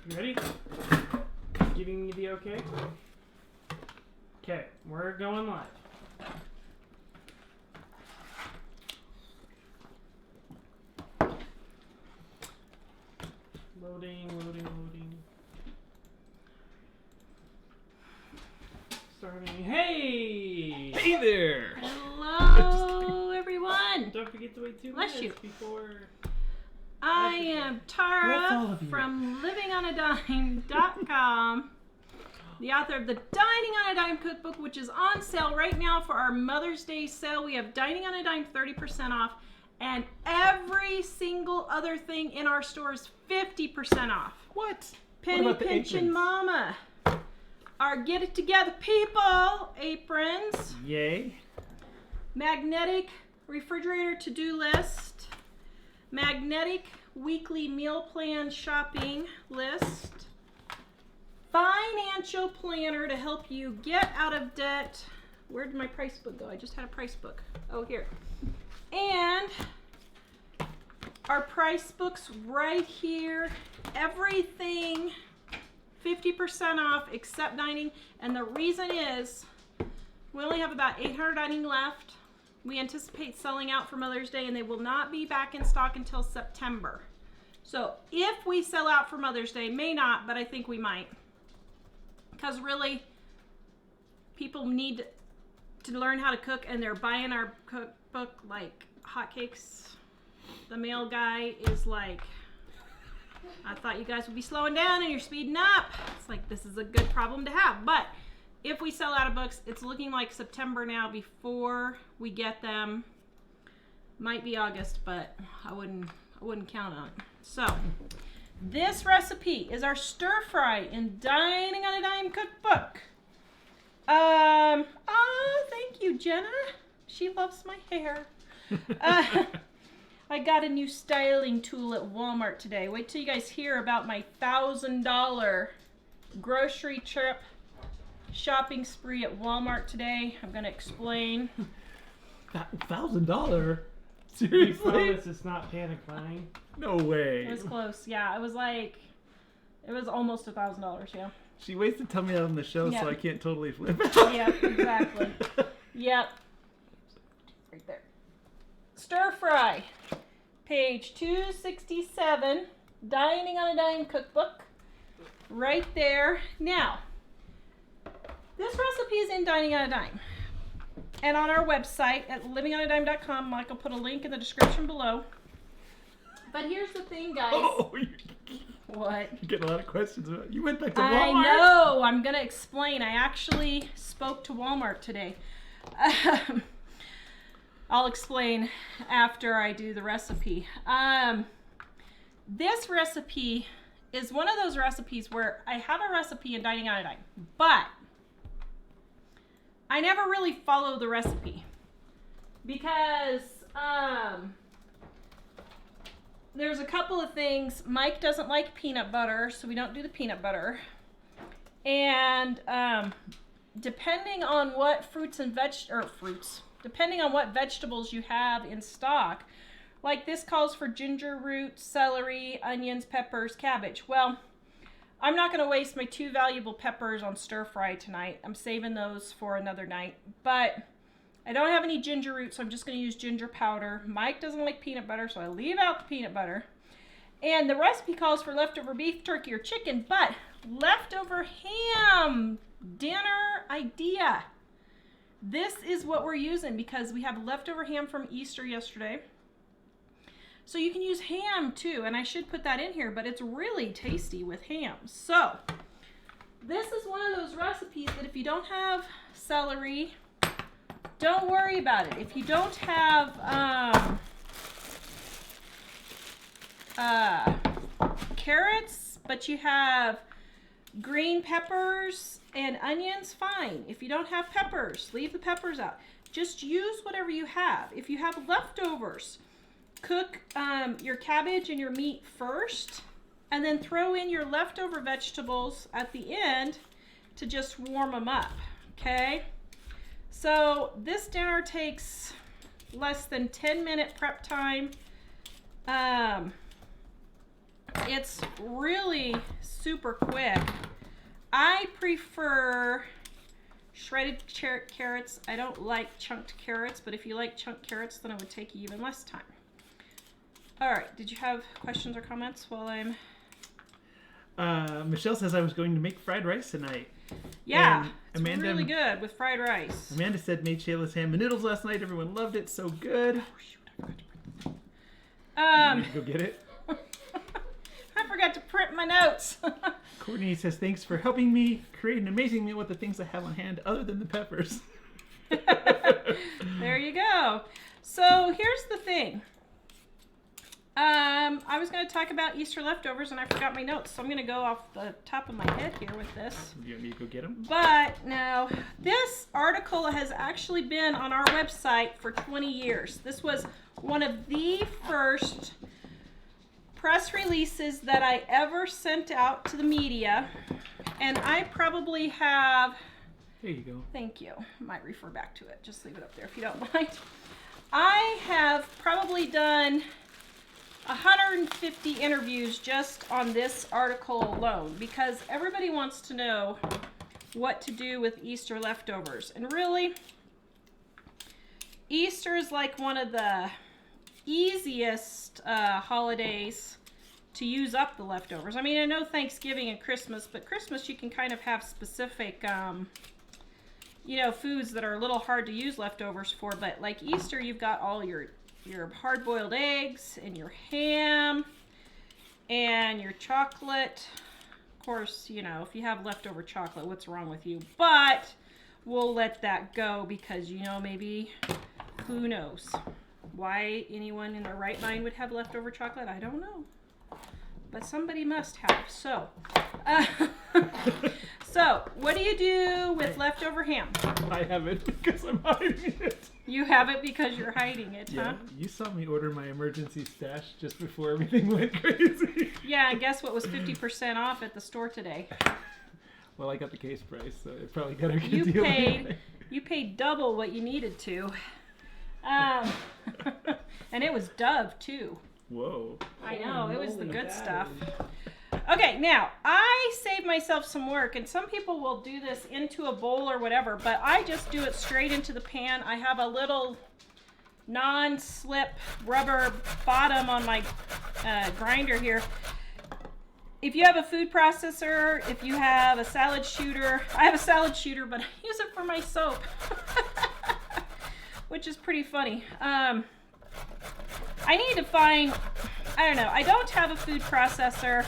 You ready? Giving me the okay? Okay, we're going live. Loading. Starting. Hey! Hey there! Hello, everyone. Don't forget to wait 2 Bless minutes you. before... I am Bless Tara all of you. from livingonadime.com, the author of the Dining on a Dime cookbook, which is on sale right now for our Mother's Day sale. We have Dining on a Dime 30% off, and every single other thing in our store is 50% off. What? Penny what about the Pinchin' aprons? Mama. Our Get It Together People aprons. Yay. Magnetic refrigerator to-do list. Magnetic weekly meal plan shopping list. Financial planner to help you get out of debt. Where did my price book go? I just had a price book. Oh, here. And our price books right here. Everything 50% off except dining. And the reason is we only have about 800 dining left. We anticipate selling out for Mother's Day, and they will not be back in stock until September. So if we sell out for Mother's Day, may not, but I think we might. Because really, people need to learn how to cook, and they're buying our cookbook like hotcakes. The mail guy is like, I thought you guys would be slowing down and you're speeding up. It's like, this is a good problem to have. But if we sell out of books, it's looking like September now before we get them. Might be August, but I wouldn't count on it. So this recipe is our stir fry in Dining on a Dime cookbook. Thank you, Jenna. She loves my hair. I got a new styling tool at Walmart today. Wait till you guys hear about my $1,000 grocery trip shopping spree at Walmart today. I'm going to explain. $1,000? We Seriously? promise it's not panic buying. No way. It was close. Yeah, it was almost $1,000. Yeah. She waits to tell me that on the show Yeah. so I can't totally flip. Yep, exactly. Yep. Right there. Stir fry. Page 267. Dining on a Dime cookbook. Right there. Now, this recipe is in Dining on a Dime. And on our website at livingonadime.com. Mike will put a link in the description below. But here's the thing, guys. Oh, What? you get a lot of questions about it. You went back to I Walmart? know. I'm going to explain. I actually spoke to Walmart today. I'll explain after I do the recipe. This recipe is one of those recipes where I have a recipe in Dining on a Dime, but I never really follow the recipe because there's a couple of things. Mike doesn't like peanut butter, so we don't do the peanut butter. And depending on what depending on what vegetables you have in stock, like this calls for ginger root, celery, onions, peppers, cabbage. Well, I'm not going to waste my 2 valuable peppers on stir fry tonight. I'm saving those for another night. But I don't have any ginger root, so I'm just going to use ginger powder. Mike doesn't like peanut butter, so I leave out the peanut butter. And the recipe calls for leftover beef, turkey, or chicken, but leftover ham dinner idea. This is what we're using because we have leftover ham from Easter yesterday. So you can use ham too, and I should put that in here, but it's really tasty with ham. So this is one of those recipes that if you don't have celery, don't worry about it. If you don't have carrots, but you have green peppers and onions, fine. If you don't have peppers, leave the peppers out. Just use whatever you have. If you have leftovers, cook your cabbage and your meat first, and then throw in your leftover vegetables at the end to just warm them up, okay? So this dinner takes less than 10-minute prep time. it's really super quick. I prefer shredded carrots. I don't like chunked carrots, but if you like chunked carrots, then it would take you even less time. All right, did you have questions or comments while I'm... Michelle says I was going to make fried rice tonight. Yeah, and it's really good with fried rice. Amanda said made Shayla's ham and noodles last night. Everyone loved it. So good. Oh, shoot, I forgot to print this. You need to go get it. I forgot to print my notes. Courtney says thanks for helping me create an amazing meal with the things I have on hand other than the peppers. There you go. So here's the thing. I was going to talk about Easter leftovers and I forgot my notes, so I'm going to go off the top of my head here with this. You don't need to go get them? But no, this article has actually been on our website for 20 years. This was one of the first press releases that I ever sent out to the media, and I probably have... There you go. Thank you. Might refer back to it. Just leave it up there if you don't mind. I have probably done 150 interviews just on this article alone because everybody wants to know what to do with Easter leftovers. And really, Easter is like one of the easiest holidays to use up the leftovers. I mean, I know Thanksgiving and Christmas, but Christmas you can kind of have specific foods that are a little hard to use leftovers for, but like Easter, you've got all your hard-boiled eggs and your ham and your chocolate. Of course, if you have leftover chocolate, what's wrong with you? But we'll let that go because, maybe, who knows? Why anyone in their right mind would have leftover chocolate, I don't know. But somebody must have. So, so what do you do with leftover ham? I have it because I'm hiding it. You have it because you're hiding it, Yeah, huh? you saw me order my emergency stash just before everything went crazy. Yeah, and guess what was 50% off at the store today? Well, I got the case price, so it probably got a good deal. You paid double what you needed to. And it was Dove, too. Whoa. I know, it was the good That stuff. is- Okay, now, I saved myself some work, and some people will do this into a bowl or whatever, but I just do it straight into the pan. I have a little non-slip rubber bottom on my grinder here. If you have a food processor, if you have a salad shooter, I have a salad shooter, but I use it for my soap, which is pretty funny. I need to find, I don't know, I don't have a food processor,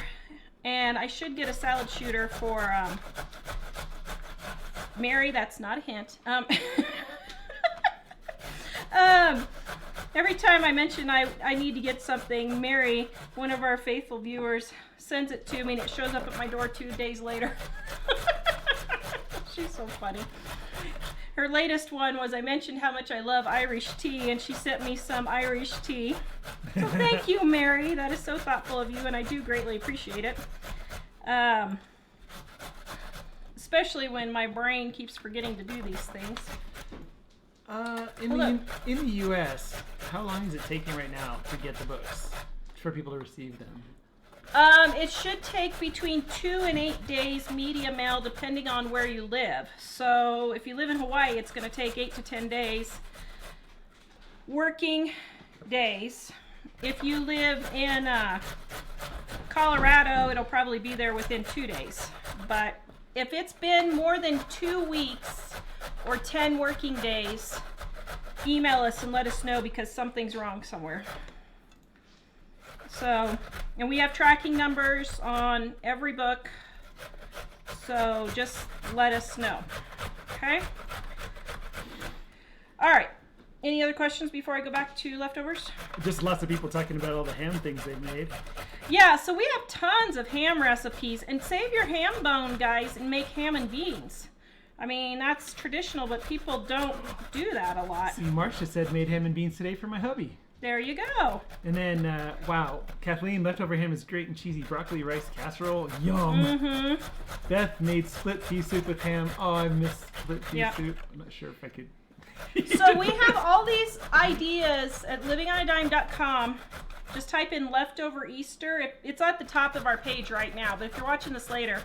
and I should get a salad shooter for Mary. That's not a hint. Every time I mention I need to get something, Mary, one of our faithful viewers, sends it to me and it shows up at my door 2 days later. She's so funny. Her latest one was I mentioned how much I love Irish tea, and she sent me some Irish tea. So thank you, Mary. That is so thoughtful of you, and I do greatly appreciate it. Especially when my brain keeps forgetting to do these things. In the U.S., how long is it taking right now to get the books for people to receive them? It should take between 2 and 8 days media mail, depending on where you live. So if you live in Hawaii, it's going to take 8 to 10 days working days. If you live in Colorado, it'll probably be there within 2 days. But if it's been more than 2 weeks or 10 working days, email us and let us know because something's wrong somewhere. So, and we have tracking numbers on every book, so just let us know, okay? All right, any other questions before I go back to leftovers? Just lots of people talking about all the ham things they made. Yeah, so we have tons of ham recipes, and save your ham bone, guys, and make ham and beans. I mean, that's traditional, but people don't do that a lot. See, Marcia said made ham and beans today for my hubby. There you go. And then, wow, Kathleen, leftover ham is great and cheesy broccoli rice casserole. Yum. Mm-hmm. Beth made split pea soup with ham. Oh, I miss split pea Yeah. soup. I'm not sure if I could. So we have all these ideas at livingonadime.com Just type in leftover Easter. It's at the top of our page right now, but if you're watching this later,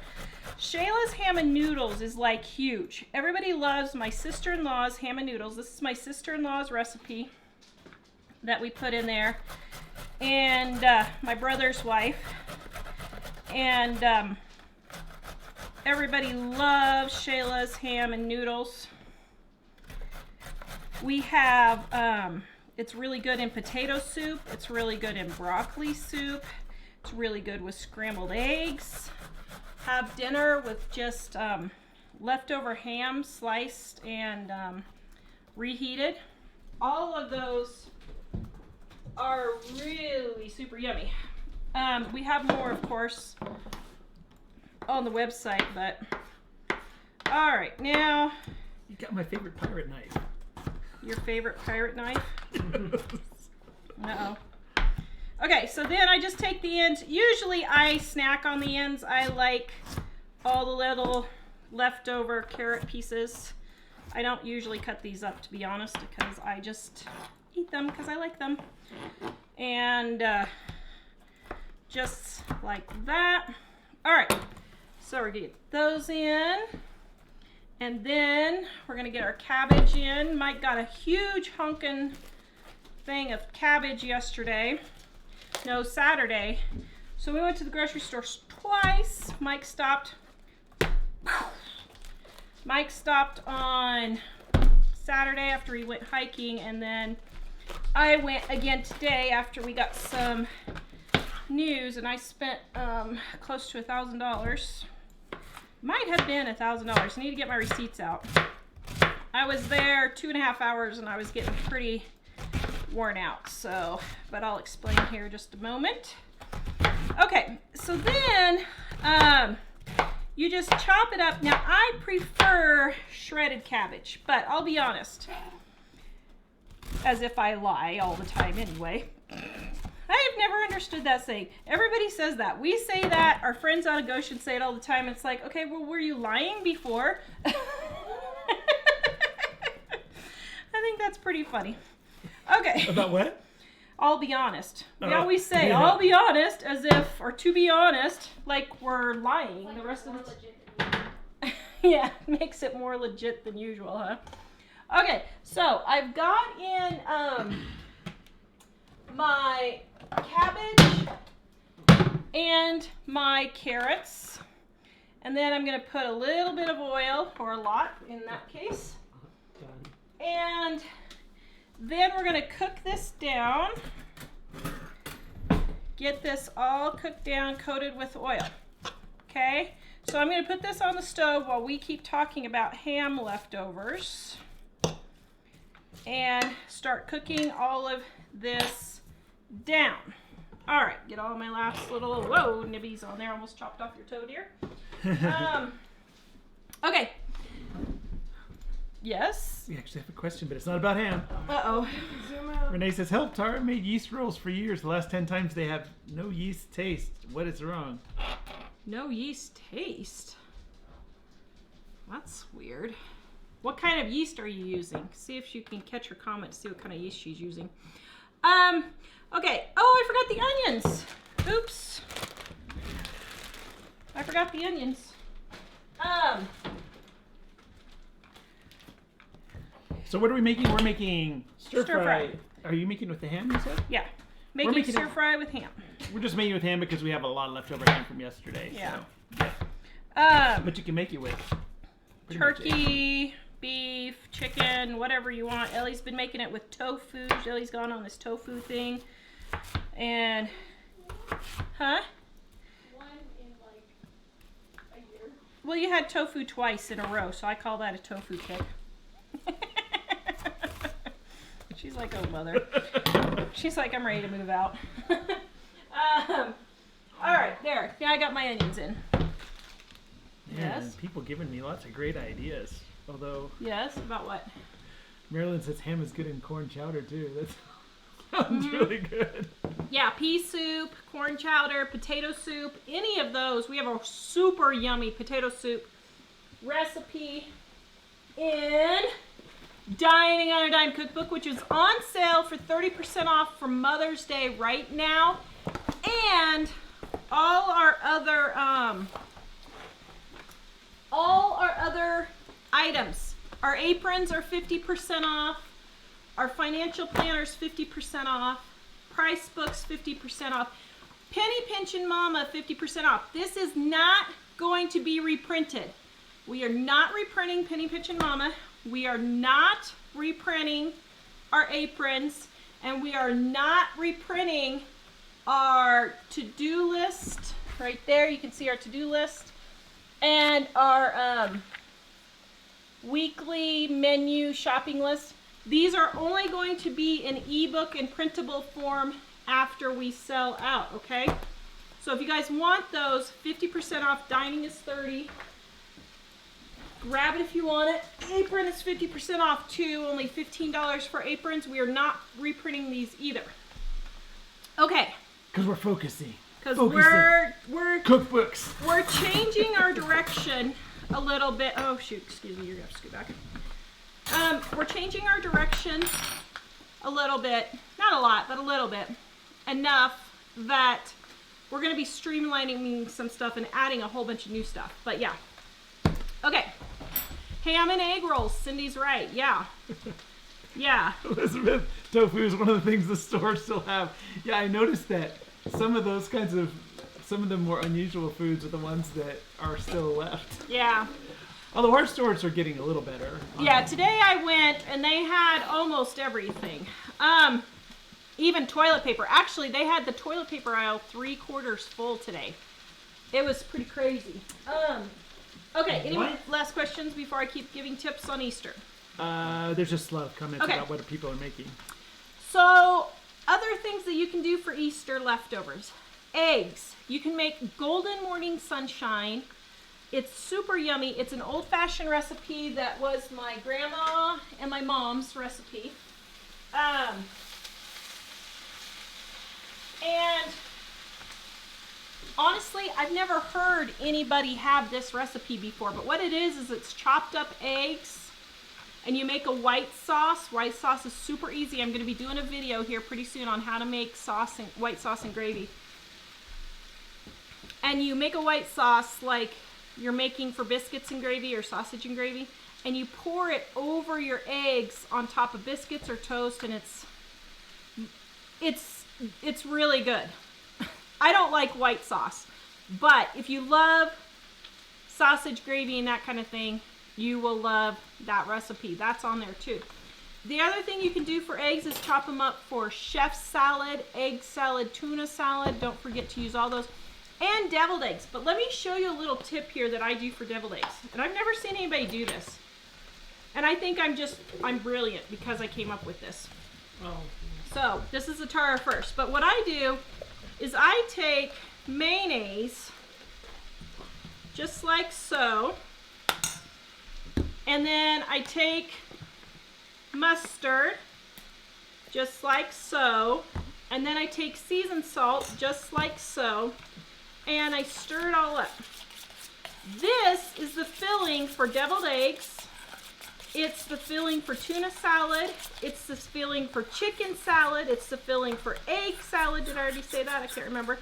Shayla's ham and noodles is like huge. Everybody loves my sister-in-law's ham and noodles. This is my sister-in-law's recipe that we put in there, and my brother's wife, and everybody loves Shayla's ham and noodles. We have it's really good in potato soup. It's really good in broccoli soup. It's really good with scrambled eggs. Have dinner with just leftover ham sliced and reheated. All of those are really super yummy. We have more, of course, on the website, but all right, now You got my favorite pirate knife. your favorite pirate knife. Uh-oh. Okay, so then I just take the ends. Usually I snack on the ends. I like all the little leftover carrot pieces. I don't usually cut these up, to be honest, because I just eat them because I like them. And just like that. All right, so we're gonna get those in. And then we're gonna get our cabbage in. Mike got a huge hunkin' thing of cabbage yesterday. No, Saturday. So we went to the grocery store twice. Mike stopped on Saturday after he went hiking, and then I went again today after we got some news, and I spent close to $1,000. Might have been $1,000. I need to get my receipts out. I was there 2.5 hours and I was getting pretty worn out, so, but I'll explain here in just a moment. Okay, so then you just chop it up. Now I prefer shredded cabbage, but I'll be honest, as if I lie all the time anyway. I've never understood that saying. Everybody says that. We say that. Our friends out of Goshen say it all the time. It's like, okay, well, were you lying before? I think that's pretty funny. Okay. About what? I'll be honest. We Oh, always say, yeah. I'll be honest, as if, or to be honest, like we're lying. Like the rest of more the legit. yeah, makes it more legit than usual, huh? Okay, so I've got in my cabbage and my carrots, and then I'm going to put a little bit of oil, or a lot in that case, and then we're going to cook this down, get this all cooked down, coated with oil. Okay, so I'm going to put this on the stove while we keep talking about ham leftovers and start cooking all of this down. All right, get all my last little, whoa, nibbies on there. Almost chopped off your toe, dear. Okay. Yes? We actually have a question, but it's not about ham. Uh-oh. Zoom out. Renee says, help, Tara made yeast rolls for years. The last 10 times they have no yeast taste. What is wrong? No yeast taste. That's weird. What kind of yeast are you using? See if you can catch her comment to see what kind of yeast she's using. Okay. Oh, I forgot the onions. Oops. I forgot the onions. So what are we making? We're making stir Stir fry. fry. Are you making it with the ham, you said? Yeah. Making making stir it- fry with ham. We're just making it with ham because we have a lot of leftover ham from yesterday. Yeah. So, yeah. Um, But you can make it with pretty much turkey, beef, chicken, whatever you want. Ellie's been making it with tofu. Ellie's gone on this tofu thing. And, huh? One in like a year. Well, you had tofu twice in a row, so I call that a tofu cake. She's like, oh, mother. She's like, I'm ready to move out. All right, there. Yeah, I got my onions in. Yeah, Yes. and people giving me lots of great ideas. Although Yes, about what? Marilyn says ham is good in corn chowder too. That sounds really good. Yeah, pea soup, corn chowder, potato soup, any of those. We have a super yummy potato soup recipe in Dining on a Dime cookbook, which is on sale for 30% off for Mother's Day right now. And all our other items. Our aprons are 50% off. Our financial planners 50% off. Price books 50% off. Penny Pinchin' Mama 50% off. This is not going to be reprinted. We are not reprinting Penny Pinchin' Mama. We are not reprinting our aprons, and we are not reprinting our to-do list. Right there, you can see our to-do list and our weekly menu shopping list. These are only going to be in ebook and printable form after we sell out, okay? So if you guys want those, 50% off, dining is 30%. Grab it if you want it. Apron is 50% off too, only $15 for aprons. We are not reprinting these either. Okay. Because we're focusing. Because we're cookbooks. We're changing our direction a little bit. Oh shoot, excuse me, you're gonna have to scoot back. We're changing our direction a little bit. Not a lot, but a little bit. Enough that we're gonna be streamlining some stuff and adding a whole bunch of new stuff. But yeah. Okay. Ham and egg rolls. Cindy's right. Yeah. Yeah. Elizabeth, tofu is one of the things the stores still have. Yeah, I noticed that some of those kinds of, some of the more unusual foods are the ones that are still left. Yeah. Although our stores are getting a little better. Yeah, today I went and they had almost everything. Even toilet paper. Actually, they had the toilet paper aisle 3/4 full today. It was pretty crazy. Okay, any last questions before I keep giving tips on Easter? There's just a lot of comments about what people are making. So, other things that you can do for Easter leftovers. Eggs. You can make golden morning sunshine. It's super yummy. It's an old-fashioned recipe that was my grandma and my mom's recipe. And honestly, I've never heard anybody have this recipe before, but what it is it's chopped up eggs and you make a white sauce. White sauce is super easy. I'm going to be doing a video here pretty soon on how to make sauce and white sauce and gravy. And you make a white sauce like you're making for biscuits and gravy or sausage and gravy, and you pour it over your eggs on top of biscuits or toast, and it's really good. I don't like white sauce, but if you love sausage gravy and that kind of thing, you will love that recipe. That's on there too. The other thing you can do for eggs is chop them up for chef salad, egg salad, tuna salad. Don't forget to use all those. And deviled eggs. But let me show you a little tip here that I do for deviled eggs. And I've never seen anybody do this. And I think I'm brilliant because I came up with this. Oh. So this is the tara first. But what I do is I take mayonnaise, just like so. And then I take mustard, just like so. And then I take seasoned salt, just like so. And I stir it all up. This is the filling for deviled eggs. It's the filling for tuna salad. It's the filling for chicken salad. It's the filling for egg salad. Did I already say that? I can't remember.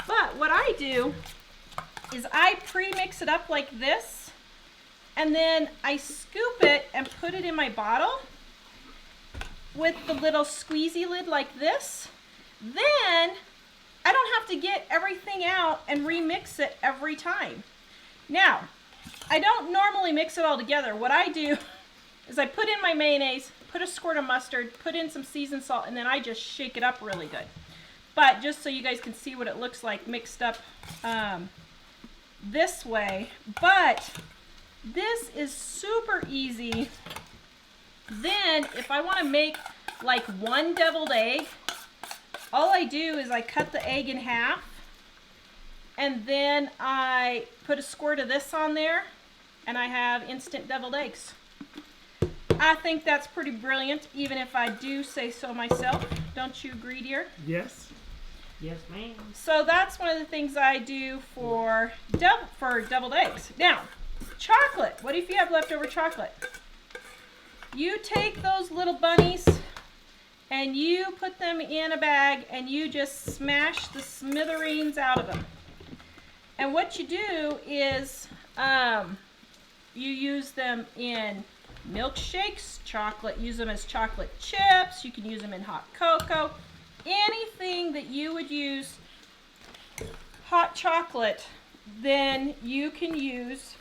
But what I do is I pre-mix it up like this. And then I scoop it and put it in my bottle with the little squeezy lid like this. Then I don't have to get everything out and remix it every time. Now, I don't normally mix it all together. What I do is I put in my mayonnaise, put a squirt of mustard, put in some seasoned salt, and then I just shake it up really good. But just so you guys can see what it looks like mixed up this way. But this is super easy. Then, if I want to make like one deviled egg, all I do is I cut the egg in half, and then I put a squirt of this on there, and I have instant deviled eggs. I think that's pretty brilliant, even if I do say so myself. Don't you agree, dear? Yes. Yes, ma'am. So that's one of the things I do for deviled eggs. Now, chocolate. What if you have leftover chocolate? you take those little bunnies and you put them in a bag and you just smash the smithereens out of them. And what you do is you use them in milkshakes, chocolate, use them as chocolate chips, you can use them in hot cocoa, anything that you would use hot chocolate, then you can use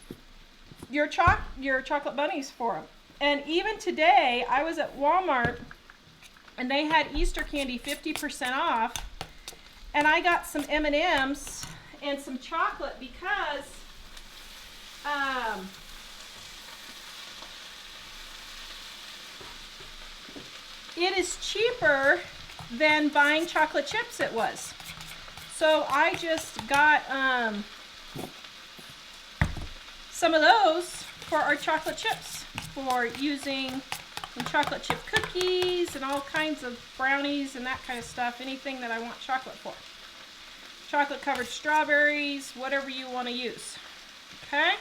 your chocolate bunnies for them. And even today, I was at Walmart and they had Easter candy 50% off, and I got some M&Ms and some chocolate because it is cheaper than buying chocolate chips it was. So I just got some of those for our chocolate chips, for using in chocolate chip cookies and all kinds of brownies and that kind of stuff, anything that I want chocolate for. Chocolate covered strawberries, whatever you want to use. Okay,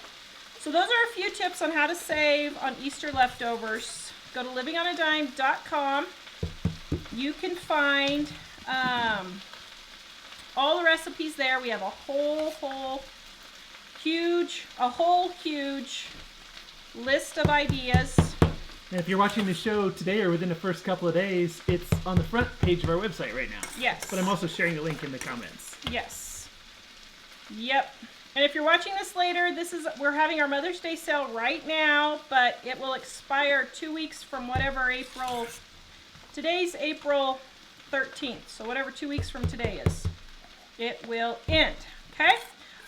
so those are a few tips on how to save on Easter leftovers. Go to livingonadime.com. You can find all the recipes there. We have a whole huge list of ideas. And if you're watching the show today or within the first couple of days, it's on the front page of our website right now. Yes. But I'm also sharing the link in the comments. Yes. Yep. And if you're watching this later, we're having our Mother's Day sale right now, but it will expire 2 weeks from whatever today's April 13th. So whatever 2 weeks from today is, it will end. Okay?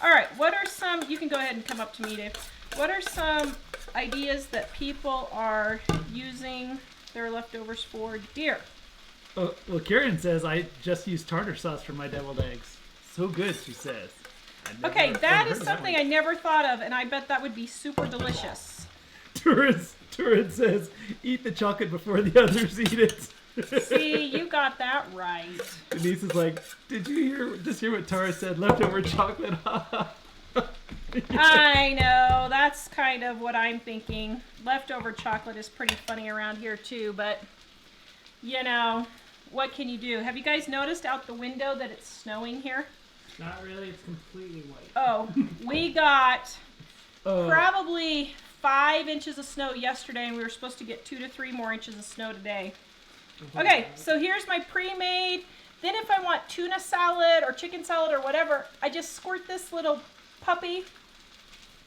All right. What are some, you can go ahead and come up to me, Dave. What are some ideas that people are using their leftovers for deer? Oh, well, Karen says, I just used tartar sauce for my deviled eggs. So good, she says. Okay, that is something I never thought of, and I bet that would be super delicious. Turin says, eat the chocolate before the others eat it. See, you got that right. Denise is like, did you hear what Tara said? Leftover chocolate. I know, that's kind of what I'm thinking. Leftover chocolate is pretty funny around here too, but you know, what can you do? Have you guys noticed out the window that it's snowing here? Not really, it's completely white. Oh, we got probably 5 inches of snow yesterday, and we were supposed to get 2 to 3 more inches of snow today. Okay, so here's my pre-made. Then if I want tuna salad or chicken salad or whatever, I just squirt this little puppy.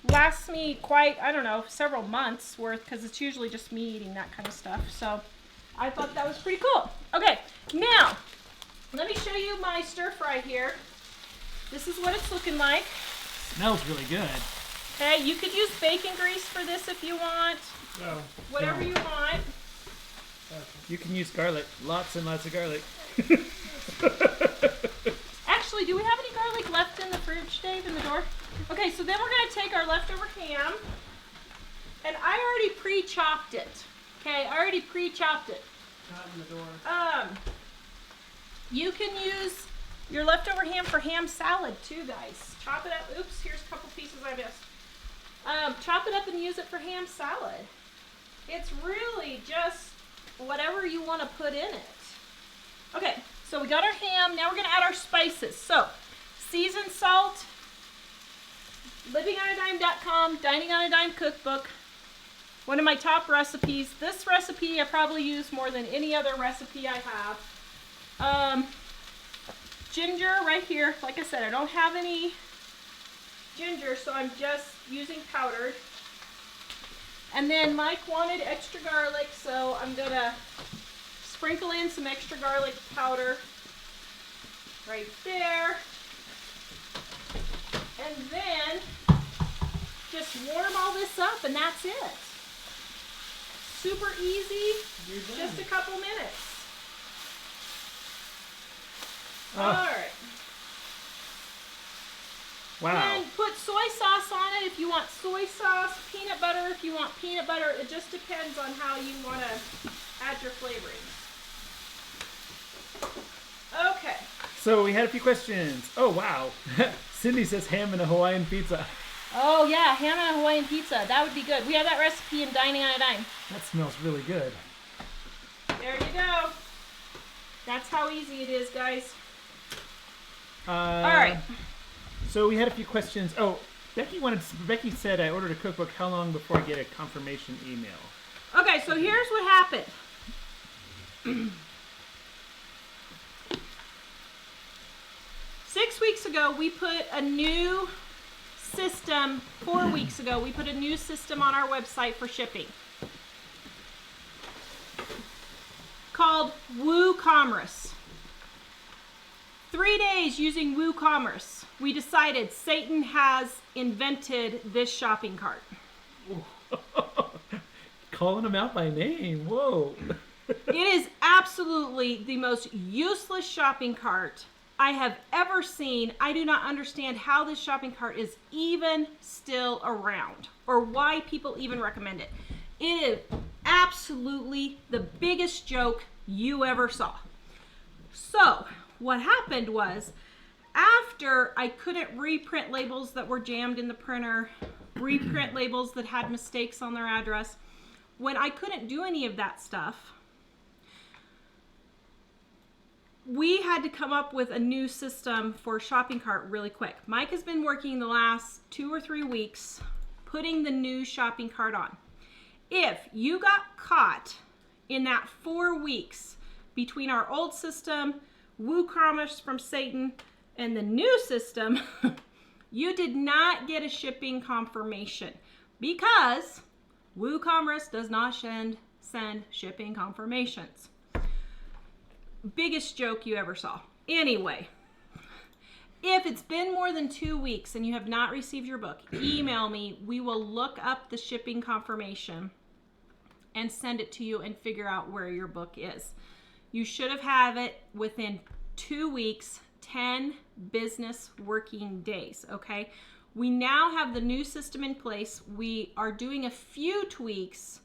Lasts me quite, I don't know, several months worth, because it's usually just me eating that kind of stuff. So I thought that was pretty cool. Okay, now let me show you my stir fry here. This is what it's looking like. Smells really good. Okay, you could use bacon grease for this if you want. Oh. Whatever you want. Okay. You can use garlic. Lots and lots of garlic. Actually, do we have any garlic left in the fridge, Dave, in the door? Okay, so then we're going to take our leftover ham. And I already pre-chopped it. Okay, I already pre-chopped it. Not in the door. You can use your leftover ham for ham salad too, guys. Chop it up. Oops, here's a couple pieces I missed. Chop it up and use it for ham salad. It's really just whatever you want to put in it. Okay, so we got our ham. Now we're going to add our spices. So, seasoned salt, livingonadime.com, Dining on a Dime cookbook. One of my top recipes. This recipe I probably use more than any other recipe I have. Ginger right here. Like I said, I don't have any ginger, so I'm just using powdered. And then Mike wanted extra garlic, so I'm going to sprinkle in some extra garlic powder right there. And then just warm all this up, and that's it. Super easy, just a couple minutes. Alright. Wow. And put soy sauce on it if you want soy sauce, peanut butter if you want peanut butter. It just depends on how you want to add your flavorings. Okay. So we had a few questions. Oh, wow. Cindy says ham and a Hawaiian pizza. Oh yeah, ham and a Hawaiian pizza. That would be good. We have that recipe in Dining on a Dime. That smells really good. There you go. That's how easy it is, guys. All right. So we had a few questions. Oh, Becky said I ordered a cookbook. How long before I get a confirmation email? Okay, so here's what happened. 6 weeks ago, we put a new system. 4 weeks ago, we put a new system on our website for shipping called WooCommerce. 3 days using WooCommerce, we decided Satan has invented this shopping cart. Calling them out by name. Whoa. It is absolutely the most useless shopping cart I have ever seen. I do not understand how this shopping cart is even still around or why people even recommend it. It is absolutely the biggest joke you ever saw. So, what happened was, after I couldn't reprint labels that were jammed in the printer, reprint labels that had mistakes on their address, when I couldn't do any of that stuff, we had to come up with a new system for shopping cart really quick. Mike has been working the last 2 or 3 weeks putting the new shopping cart on. If you got caught in that 4 weeks between our old system, WooCommerce from Satan, and the new system, you did not get a shipping confirmation because WooCommerce does not send shipping confirmations. Biggest joke you ever saw. Anyway, if it's been more than 2 weeks and you have not received your book, email me. We will look up the shipping confirmation and send it to you and figure out where your book is. You should have had it within 2 weeks, 10 business working days, okay? We now have the new system in place. We are doing a few tweaks,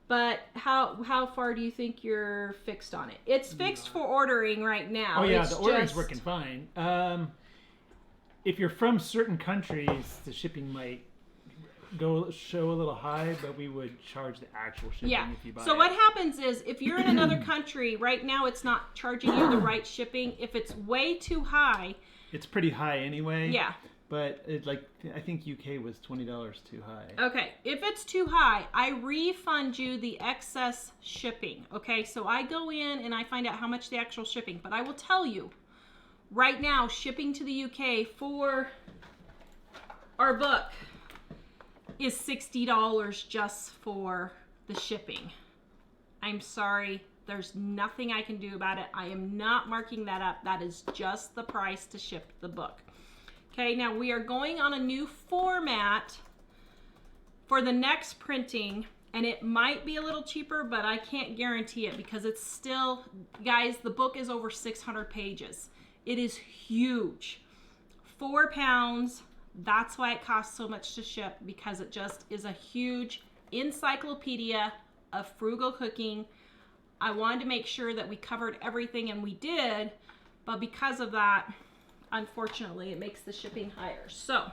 but how far do you think you're fixed on it? It's fixed for ordering right now. Oh yeah, It's the ordering's just- working fine. If you're from certain countries, the shipping might show a little high, but we would charge the actual shipping if you buy So it. what happens is, if you're in another country, right now it's not charging you the right shipping. If it's way too high, It's pretty high anyway. yeah. But I think UK was $20 too high. Okay, if it's too high, I refund you the excess shipping. Okay, so I go in and I find out how much the actual shipping, but I will tell you, right now, shipping to the UK for our book is $60 just for the shipping. I'm sorry, there's nothing I can do about it. I am not marking that up. That is just the price to ship the book. Okay, now we are going on a new format for the next printing, and it might be a little cheaper, but I can't guarantee it because it's still, guys, the book is over 600 pages. It is huge. 4 pounds. That's why it costs so much to ship, because it just is a huge encyclopedia of frugal cooking. I wanted to make sure that we covered everything, and we did, but because of that, unfortunately, it makes the shipping higher. So,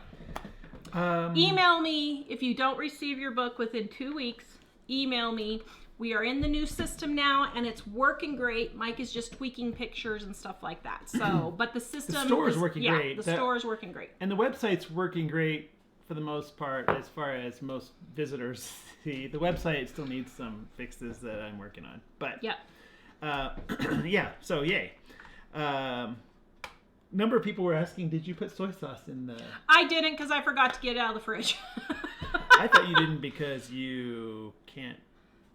email me if you don't receive your book within 2 weeks. Email me. We are in the new system now, and it's working great. Mike is just tweaking pictures and stuff like that. So, but the system The store is working great. The store is working great. And the website's working great for the most part, as far as most visitors see. The website still needs some fixes that I'm working on. But, Yeah. yeah, so yay. Number of people were asking, did you put soy sauce in the... I didn't because I forgot to get it out of the fridge. I thought you didn't because you can't...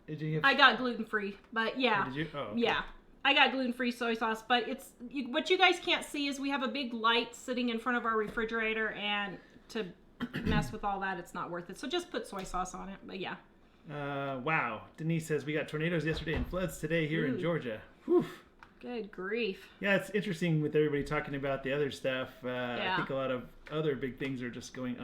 Did you have... I got gluten-free, but yeah. Oh, did you? Oh, okay. Yeah. I got gluten-free soy sauce, but what you guys can't see is we have a big light sitting in front of our refrigerator, and to mess with all that, it's not worth it. So just put soy sauce on it, but yeah. Wow. Denise says, we got tornadoes yesterday and floods today here in Ooh. Georgia. Whew. Good grief. Yeah, it's interesting with everybody talking about the other stuff. I Yeah. think a lot of other big things are just going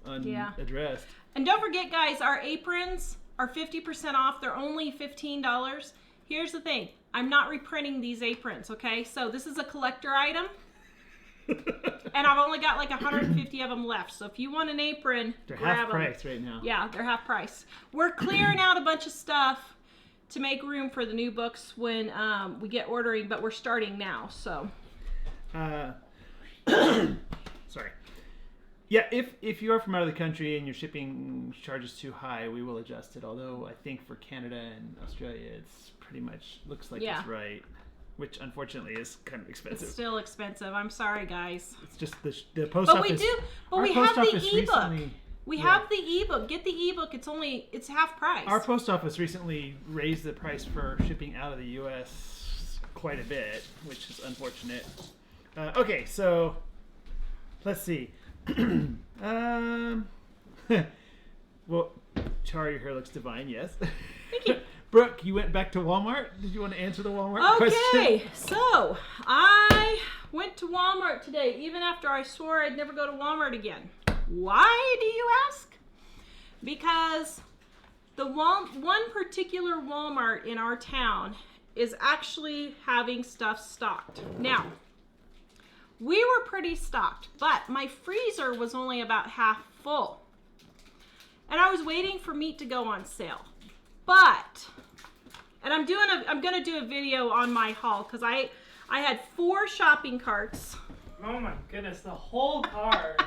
unaddressed. And don't forget, guys, our aprons are 50% off. They're only $15. Here's the thing. I'm not reprinting these aprons, okay? So this is a collector item. And I've only got like 150 of them left. So if you want an apron, They're grab half them. price right now. Yeah, they're half price. We're clearing out a bunch of stuff to make room for the new books when we get ordering, but we're starting now. So. Sorry. Yeah, if you are from out of the country and your shipping charge is too high, we will adjust it. Although I think for Canada and Australia, it's pretty much looks like it's right, which unfortunately is kind of expensive. It's still expensive. I'm sorry, guys. It's just the post But office. we have the ebook. Recently, We have the ebook. Get the ebook. It's half price. our post office recently raised the price for shipping out of the U.S. quite a bit, which is unfortunate. Okay, so let's see. Well, Char, your hair looks divine. Yes. Thank you. Brooke, you went back to Walmart. Did you want to answer the Walmart question? Okay, so I went to Walmart today, even after I swore I'd never go to Walmart again. Why, do you ask? Because the one particular Walmart in our town is actually having stuff stocked. Now, we were pretty stocked, but my freezer was only about half full. And I was waiting for meat to go on sale. But, and I'm going to do a video on my haul because I had 4 shopping carts. Oh my goodness, the whole cart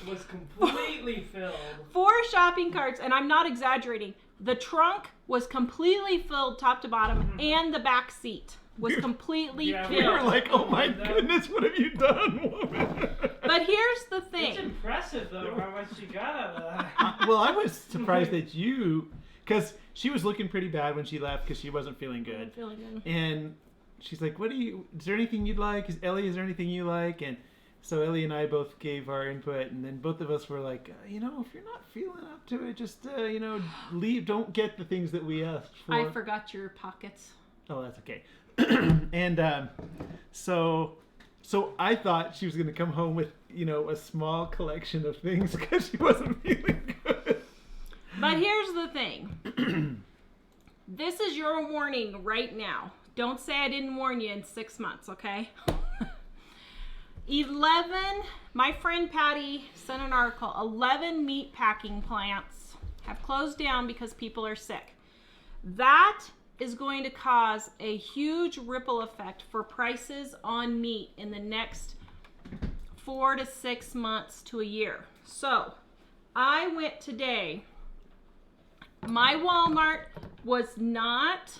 was completely filled. 4 shopping carts, and I'm not exaggerating. The trunk was completely filled top to bottom, and the back seat was completely Yeah, We were filled. like, oh my goodness, what have you done, woman? But here's the It's thing. impressive though how much you got out of that. Well, I was surprised that you, because she was looking pretty bad when she left because she wasn't feeling good. And she's like, is there anything you'd like? Is there anything you like? And so Ellie and I both gave our input, and then both of us were like, if you're not feeling up to it, just, leave. Don't get the things that we asked for. I forgot your pockets. Oh, that's okay. And so I thought she was going to come home with, a small collection of things because she wasn't feeling good. But here's the thing. This is your warning right now. Don't say I didn't warn you in 6 months, okay? 11, my friend Patty sent an article, 11 meat packing plants have closed down because people are sick. That is going to cause a huge ripple effect for prices on meat in the next 4 to 6 months to a year. So I went today. My Walmart was not,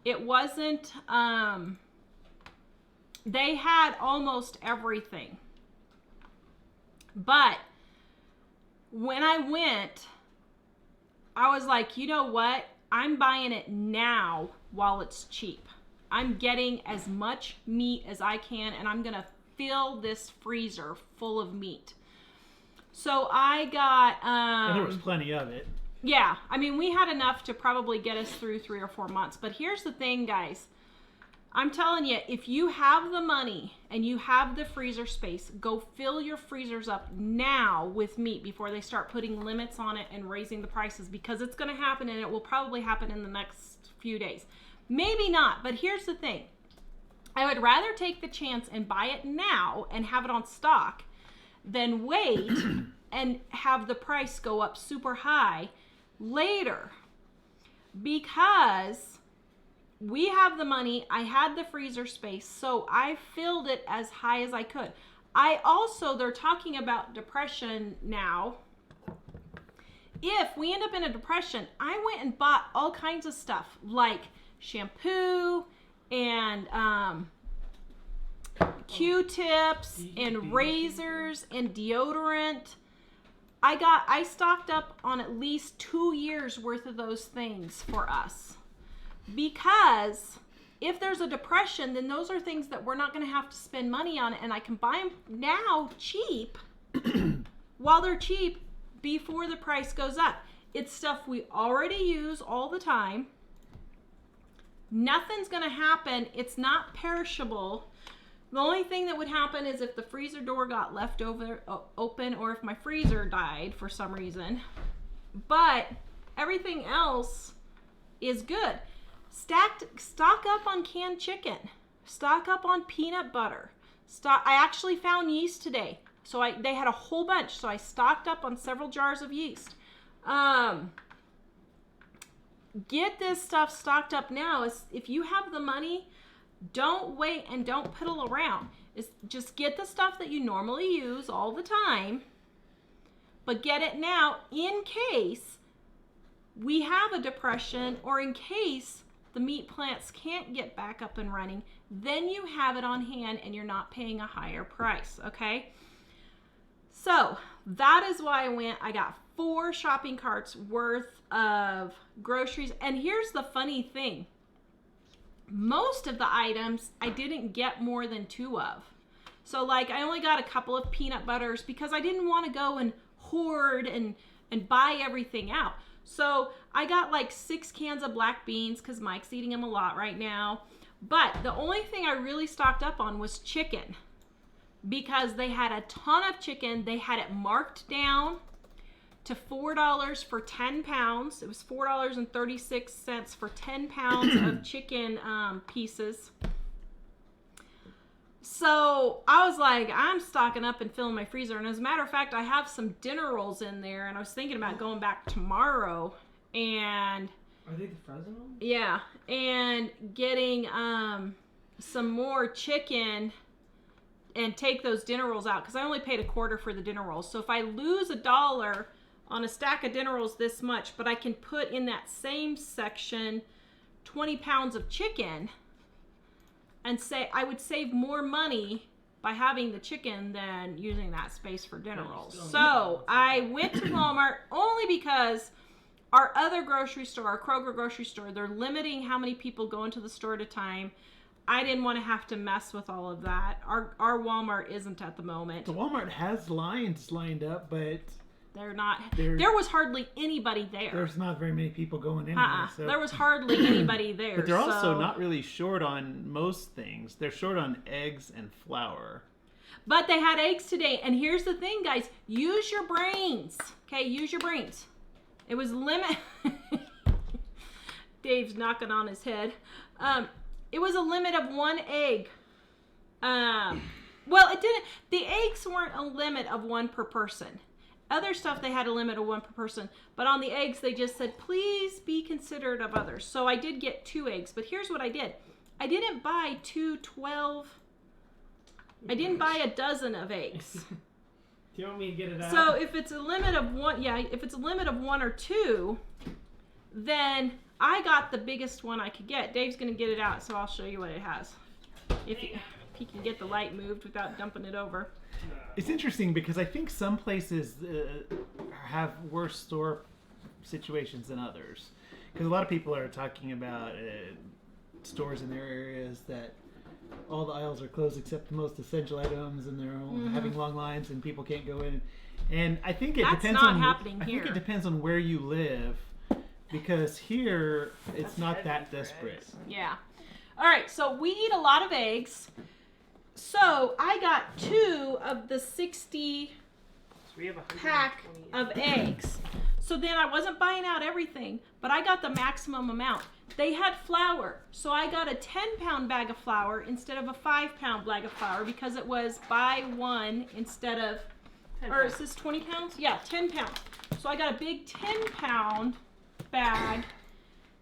it wasn't, they had almost everything. But when I went, I was like, you know what? I'm buying it now while it's cheap. I'm getting as much meat as I can, and I'm going to fill this freezer full of meat. So I got... and there was plenty of it. Yeah, I mean, we had enough to probably get us through 3 or 4 months. But here's the thing, guys. I'm telling you, if you have the money and you have the freezer space, go fill your freezers up now with meat before they start putting limits on it and raising the prices, because it's going to happen, and it will probably happen in the next few days. Maybe not, but here's the thing. I would rather take the chance and buy it now and have it on stock than wait and have the price go up super high later, because we have the money. I had the freezer space, so I filled it as high as I could. They're talking about depression now. If we end up in a depression, I went and bought all kinds of stuff like shampoo and Q-tips and razors and deodorant. I stocked up on at least 2 years worth of those things for us. Because if there's a depression, then those are things that we're not going to have to spend money on, and I can buy them now cheap while they're cheap before the price goes up. It's stuff we already use all the time. Nothing's going to happen. It's not perishable. The only thing that would happen is if the freezer door got left open, or if my freezer died for some reason. But everything else is good. Stock up on canned chicken. Stock up on peanut butter. I actually found yeast today. So they had a whole bunch. So I stocked up on several jars of yeast. Get this stuff stocked up now. If you have the money, don't wait and don't piddle around. Just get the stuff that you normally use all the time, but get it now in case we have a depression or in case the meat plants can't get back up and running. Then you have it on hand and you're not paying a higher price, okay? So that is why I got 4 shopping carts worth of groceries. And here's the funny thing. Most of the items I didn't get more than 2 of. So like I only got a couple of peanut butters because I didn't want to go and hoard and buy everything out. So I got like 6 cans of black beans because Mike's eating them a lot right now. But the only thing I really stocked up on was chicken because they had a ton of chicken. They had it marked down to $4 for 10 pounds. It was $4.36 for 10 pounds of chicken pieces. So I was like, I'm stocking up and filling my freezer. And as a matter of fact, I have some dinner rolls in there. And I was thinking about going back tomorrow and... Are they the frozen ones? Yeah. And getting some more chicken and take those dinner rolls out. Because I only paid $0.25 for the dinner rolls. So if I lose $1 on a stack of dinner rolls this much, but I can put in that same section 20 pounds of chicken... and say I would save more money by having the chicken than using that space for dinner rolls. So I went to Walmart only because our other grocery store, our Kroger grocery store, they're limiting how many people go into the store at a time. I didn't want to have to mess with all of that. Our Walmart isn't at the moment. The Walmart has lines lined up, but... They're not. There was hardly anybody there. There's not very many people going in there. So. There was hardly anybody there. But they're also not really short on most things. They're short on eggs and flour. But they had eggs today. And here's the thing, guys. Use your brains. Okay, use your brains. It was Dave's knocking on his head. It was a limit of 1 egg. Well, it didn't. The eggs weren't a limit of 1 per person. Other stuff, they had a limit of 1 per person. But on the eggs, they just said, please be considerate of others. So I did get 2 eggs. But here's what I did. I didn't buy 12. I didn't buy a dozen of eggs. Do you want me to get it out? So if it's a limit of 1, if it's a limit of 1 or 2, then I got the biggest one I could get. Dave's going to get it out, so I'll show you what it has. If he can get the light moved without dumping it over. It's interesting because I think some places have worse store situations than others. Because a lot of people are talking about stores in their areas that all the aisles are closed except the most essential items, and they're having long lines and people can't go in. And I think it depends on. Happening here. I think it depends on where you live, because here it's not that desperate. Eggs. Yeah. All right. So we eat a lot of eggs. So I got 2 of the 60 pack of eggs. So then I wasn't buying out everything, but I got the maximum amount. They had flour, so I got a 10-pound bag of flour instead of a 5-pound bag of flour because it was buy 1 instead of, or is this 20 pounds? Yeah, 10 pounds. So I got a big 10-pound bag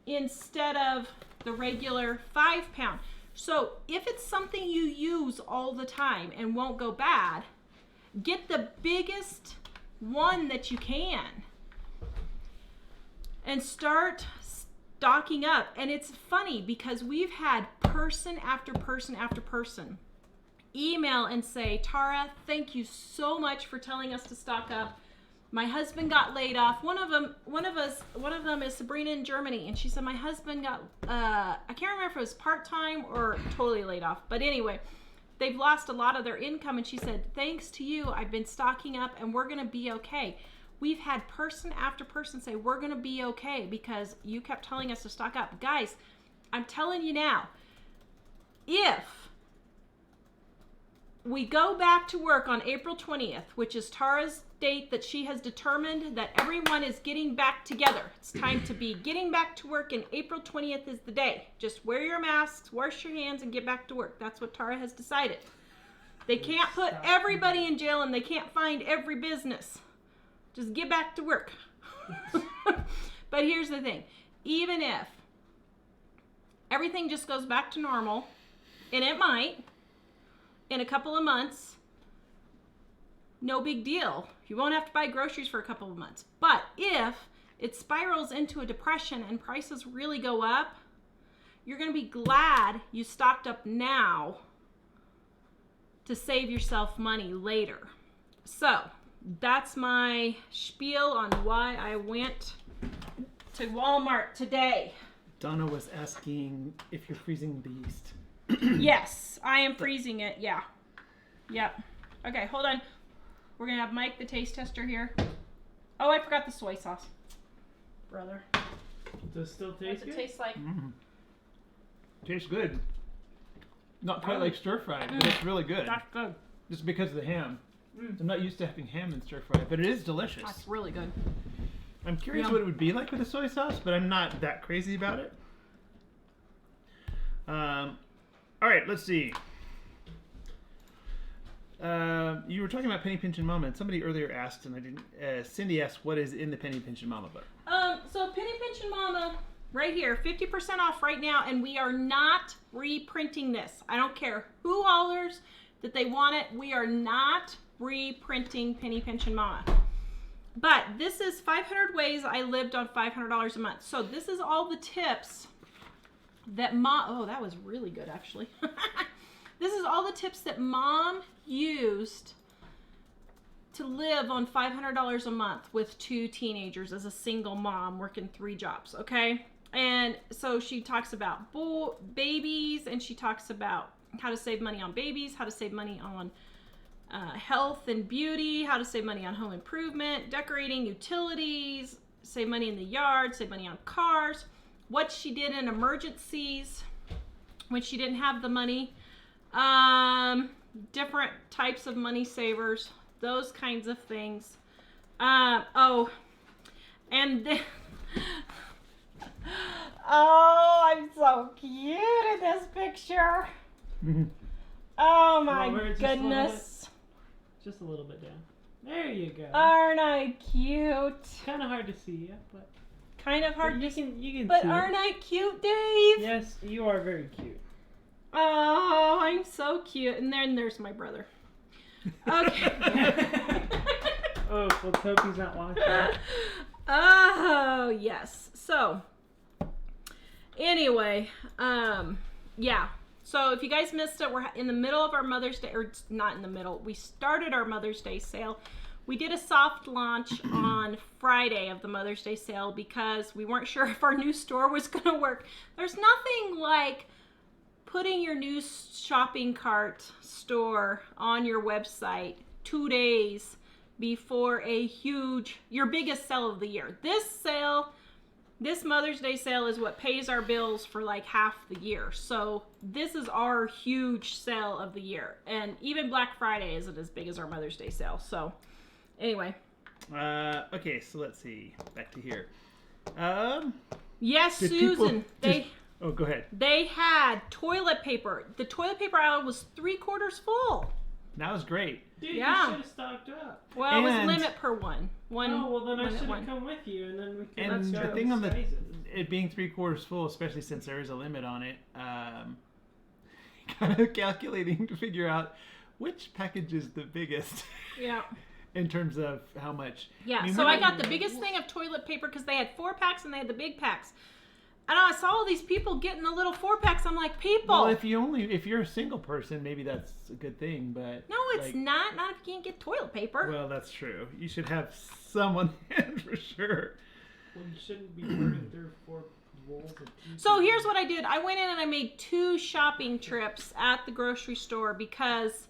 instead of the regular 5-pound. So if it's something you use all the time and won't go bad, get the biggest one that you can and start stocking up. And it's funny because we've had person after person after person email and say, Tara, thank you so much for telling us to stock up. My husband got laid off. One of them is Sabrina in Germany, and she said my husband got I can't remember if it was part-time or totally laid off, but anyway, they've lost a lot of their income, and she said, thanks to you, I've been stocking up and we're gonna be okay. We've had person after person say we're gonna be okay because you kept telling us to stock up. Guys, I'm telling you now, if we go back to work on April 20th, which is Tara's date that she has determined that everyone is getting back together. It's time to be getting back to work, and April 20th is the day. Just wear your masks, wash your hands, and get back to work. That's what Tara has decided. They can't put everybody in jail and they can't find every business. Just get back to work. But here's the thing. Even if everything just goes back to normal, and it might, in a couple of months, no big deal. You won't have to buy groceries for a couple of months. But if it spirals into a depression and prices really go up, you're going to be glad you stocked up now to save yourself money later. So that's my spiel on why I went to Walmart today. Donna was asking if you're freezing the yeast. Yes, I am freezing it. Yeah. Yep. Okay, hold on. We're going to have Mike, the taste tester, here. Oh, I forgot the soy sauce. Brother. Does it still taste What's it good? taste like? Tastes good. Not quite like stir fried, but it's really good. That's good. Just because of the ham. I'm not used to having ham in stir fried, but it is delicious. That's really good. I'm curious Yum. what it would be like with a soy sauce, but I'm not that crazy about it. All right, let's see. You were talking about Penny Pinch and Mama, and somebody earlier asked, and I didn't. Cindy asked, "What is in the Penny Pinch and Mama book?" So Penny Pinch and Mama, right here, 50% off right now, and we are not reprinting this. I don't care who hollers that they want it. We are not reprinting Penny Pinch and Mama. But this is 500 ways I lived on $500 a month. So this is all the tips that oh, that was really good actually. This is all the tips that Mom used to live on $500 a month with 2 teenagers as a single mom working 3 jobs, okay? And so she talks about babies, and she talks about how to save money on babies, how to save money on health and beauty, how to save money on home improvement, decorating, utilities, save money in the yard, save money on cars, what she did in emergencies when she didn't have the money, different types of money savers, those kinds of things. Oh, and then, oh, I'm so cute in this picture. Oh my goodness. Just a little bit down. There you go. Aren't I cute? Kind of hard to see, yeah, but Kind of hard you to can see. But aren't I cute, Dave? Yes, you are very cute. Oh, I'm so cute. And then there's my brother. Okay. Oh, let's hope he's not watching. Oh, yes. So, anyway, yeah. So if you guys missed it, we're in the middle of our Mother's Day, or not in the middle. We started our Mother's Day sale. We did a soft launch on Friday of the Mother's Day sale because we weren't sure if our new store was going to work. There's nothing like putting your new shopping cart store on your website 2 days before your biggest sale of the year. This Mother's Day sale is what pays our bills for like half the year. So this is our huge sale of the year. And even Black Friday isn't as big as our Mother's Day sale. So anyway. Okay, so let's see. Back to here. Yes, Susan. Oh, go ahead. They had toilet paper. The toilet paper aisle was 3/4 full. That was great. Dude, Yeah. you should have stocked up. Well, it was limit per one. Oh, well then I limit should one. have come with you, and then we could And go the thing on size it being 3/4 full, especially since there is a limit on it, kind of calculating to figure out which package is the biggest. Yeah. In terms of how much. Yeah, mean, so we're I not- got the biggest thing of toilet paper because they had 4-packs and they had the big packs. And I saw all these people getting the little 4-packs. I'm like, people. Well, if you're a single person, maybe that's a good thing, but No, it's not. Not if you can't get toilet paper. Well, that's true. You should have some on hand for sure. Well, you shouldn't be burning through 4 rolls of tissue. So here's what I did. I went in and I made 2 shopping trips at the grocery store because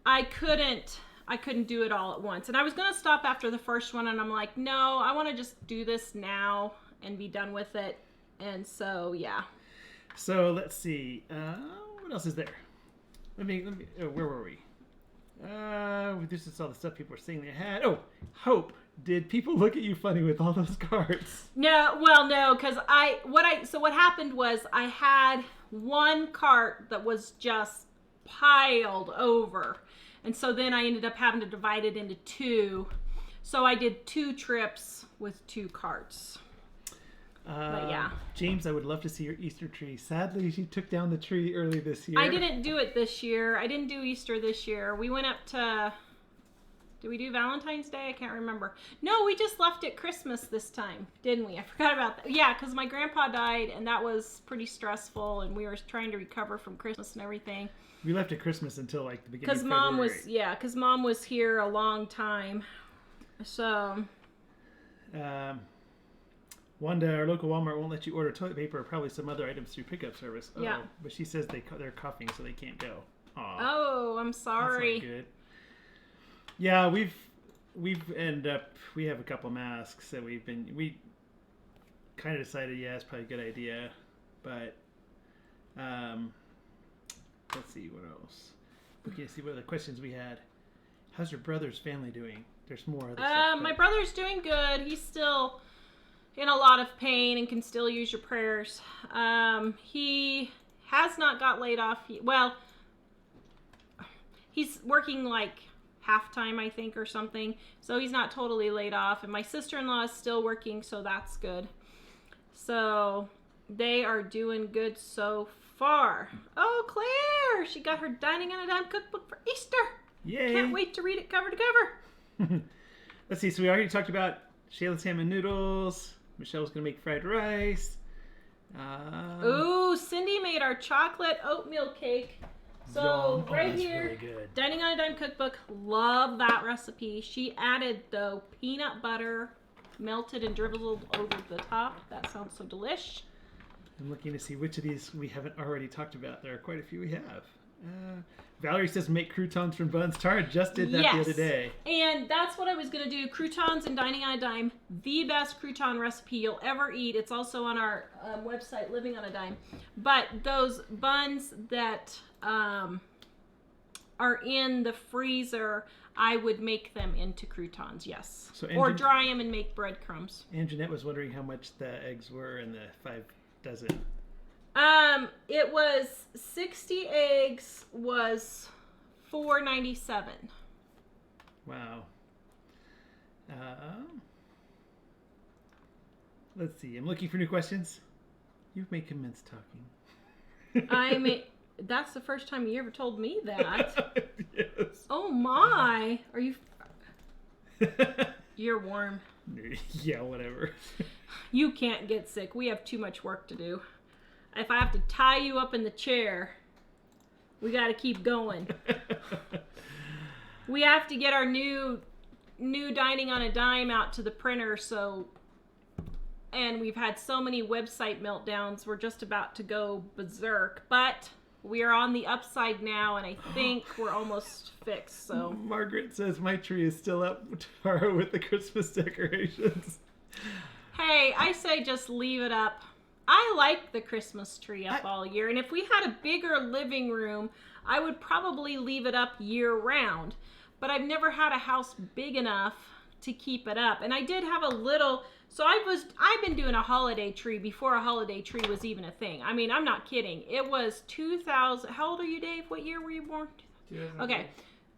I couldn't do it all at once. And I was going to stop after the first one, and I'm like, no, I want to just do this now and be done with it. And so, yeah. So let's see. What else is there? Let me. Where were we? This is all the stuff people were saying they had. Oh, Hope. Did people look at you funny with all those cards? No, well, no, because so what happened was I had one cart that was just piled over. And so then I ended up having to divide it into 2. So I did 2 trips with 2 carts. But yeah. James, I would love to see your Easter tree. Sadly, she took down the tree early this year. I didn't do it this year. I didn't do Easter this year. We went up to... Did we do Valentine's Day? I can't remember. No, we just left at Christmas this time, didn't we? I forgot about that. Yeah, because my grandpa died, and that was pretty stressful, and we were trying to recover from Christmas and everything. We left at Christmas until like the beginning of February. Because Mom was here a long time. So... Wanda, our local Walmart won't let you order toilet paper or probably some other items through pickup service. Oh, yeah. But she says they're coughing, so they can't go. Aw. Oh, I'm sorry. That's not good. Yeah, we have a couple masks that we kind of decided, yeah, it's probably a good idea. But, let's see, what else? We can see what other questions we had. How's your brother's family doing? There's more other stuff. My brother's doing good. He's still in a lot of pain and can still use your prayers. He has not got laid off. Well, he's working like half-time, I think, or something. So he's not totally laid off. And my sister-in-law is still working, so that's good. So they are doing good so far. Oh, Claire! She got her Dining on a Dime cookbook for Easter. Yay! Can't wait to read it cover to cover. Let's see. So we already talked about Shayla's ham and noodles. Michelle's going to make fried rice. Ooh, Cindy made our chocolate oatmeal cake. So right here, really good. Dining on a Dime cookbook. Love that recipe. She added, though, peanut butter melted and drizzled over the top. That sounds so delish. I'm looking to see which of these we haven't already talked about. There are quite a few we have. Valerie says make croutons from buns. Tara just did that the other day. And that's what I was going to do. Croutons and Dining on a Dime. The best crouton recipe you'll ever eat. It's also on our website, Living on a Dime. But those buns that are in the freezer, I would make them into croutons, yes. So or dry them and make breadcrumbs. And Jeanette was wondering how much the eggs were in the 5 dozen. It was 60 eggs was $4.97. Wow. Let's see. I'm looking for new questions. You've made commence talking. That's the first time you ever told me that. Yes. Oh my! Are you? You're warm. Yeah, whatever. You can't get sick. We have too much work to do. If I have to tie you up in the chair, we got to keep going. We have to get our new Dining on a Dime out to the printer, and we've had so many website meltdowns, we're just about to go berserk, but we are on the upside now, and I think we're almost fixed, so. Margaret says my tree is still up, Tara, with the Christmas decorations. Hey, I say just leave it up. I like the Christmas tree up all year, and if we had a bigger living room, I would probably leave it up year round. But I've never had a house big enough to keep it up. And I did have a little, so I've been doing a holiday tree before a holiday tree was even a thing. I mean, I'm not kidding. It was 2000, how old are you, Dave? What year were you born? 2000. Okay.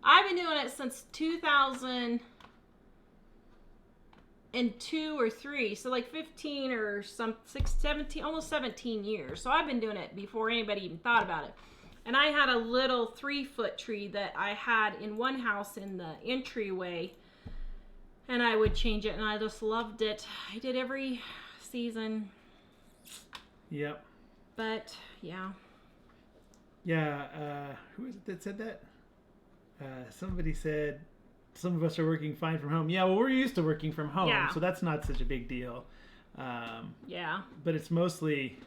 I've been doing it since 2002 or 3, so like 15 or 17, almost 17 years. So I've been doing it before anybody even thought about it. And I had a little 3-foot tree that I had in one house in the entryway, and I would change it, and I just loved it. I did every season. Yep. But yeah. Yeah. Who is it that said that? Somebody said some of us are working fine from home. Yeah, well, we're used to working from home, so that's not such a big deal. Yeah. But it's mostly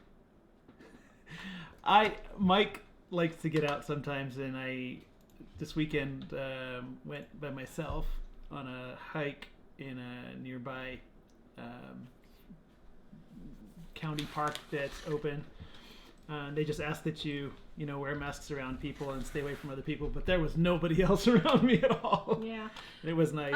Mike likes to get out sometimes, and I this weekend went by myself on a hike in a nearby county park that's open. They just ask that you wear masks around people and stay away from other people, but there was nobody else around me at all. Yeah. It was nice.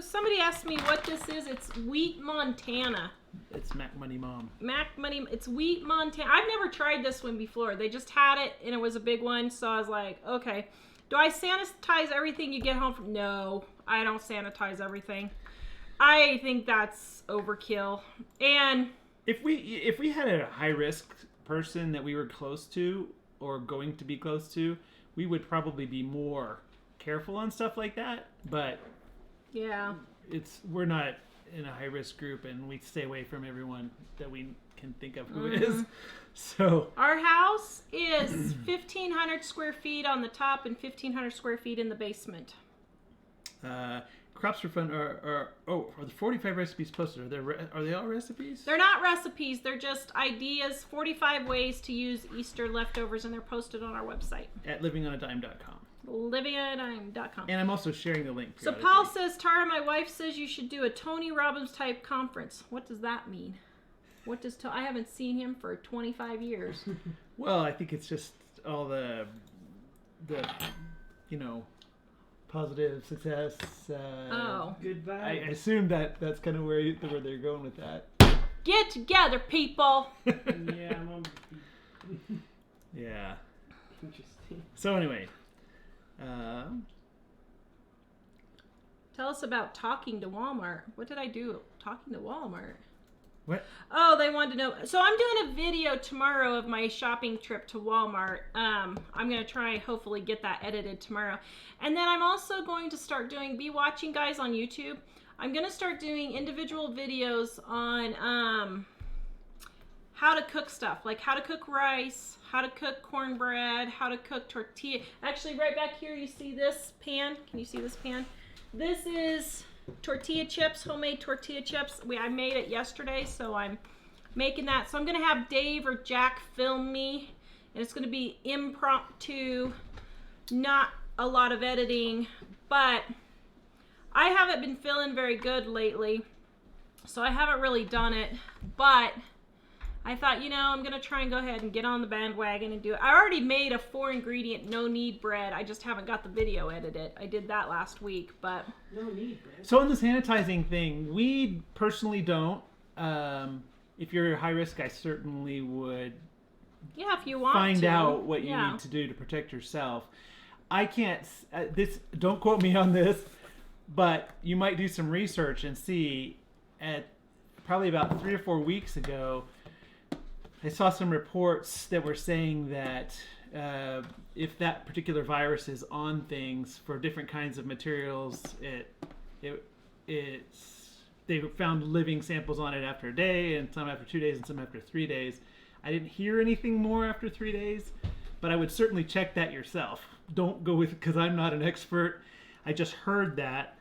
Somebody asked me what this is. It's Wheat, Montana. It's Mac Money Mom. Mac Money. It's Wheat Montana. I've never tried this one before. They just had it, and it was a big one. So I was like, okay. Do I sanitize everything you get home from? No, I don't sanitize everything. I think that's overkill. And if we had a high risk person that we were close to or going to be close to, we would probably be more careful on stuff like that. But yeah, we're not in a high risk group, and we stay away from everyone that we can think of who is. So our house is 1,500 square feet on the top and 1,500 square feet in the basement. Crops for fun are the 45 recipes posted. Are they all recipes? They're not recipes. They're just ideas. 45 ways to use Easter leftovers, and they're posted on our website at livingonadime.com. livingonadime.com. And I'm also sharing the link. So Paul says, Tara, my wife says you should do a Tony Robbins type conference. What does that mean? What does I haven't seen him for 25 years. Well, I think it's just all the positive success. Good vibes. I assume that's kind of where they're going with that. Get together, people. Yeah, Yeah. interesting. So anyway, Tell us about talking to Walmart. What did I do talking to Walmart? what? Oh, they wanted to know. So I'm doing a video tomorrow of my shopping trip to Walmart. I'm going to try hopefully get that edited tomorrow. And then I'm also going to be watching guys on YouTube. I'm going to start doing individual videos on how to cook stuff. Like how to cook rice, how to cook cornbread, how to cook tortilla. Actually, right back here, you see this pan? Can you see this pan? This is tortilla chips, homemade tortilla chips. I made it yesterday, so I'm making that. So I'm going to have Dave or Jack film me, and it's going to be impromptu, not a lot of editing, but I haven't been feeling very good lately, so I haven't really done it, but I thought, I'm going to try and go ahead and get on the bandwagon and do it. I already made a 4-ingredient no-knead bread. I just haven't got the video edited. I did that last week, but... No need, bread. So on the sanitizing thing, we personally don't. If you're high risk, I certainly would yeah, if you want find out what you need to do to protect yourself. I can't... don't quote me on this, but you might do some research and see at probably about 3 or 4 weeks ago, I saw some reports that were saying that if that particular virus is on things for different kinds of materials, they found living samples on it after a day, and some after 2 days, and some after 3 days. I didn't hear anything more after 3 days, but I would certainly check that yourself. Don't go with, because I'm not an expert. I just heard that.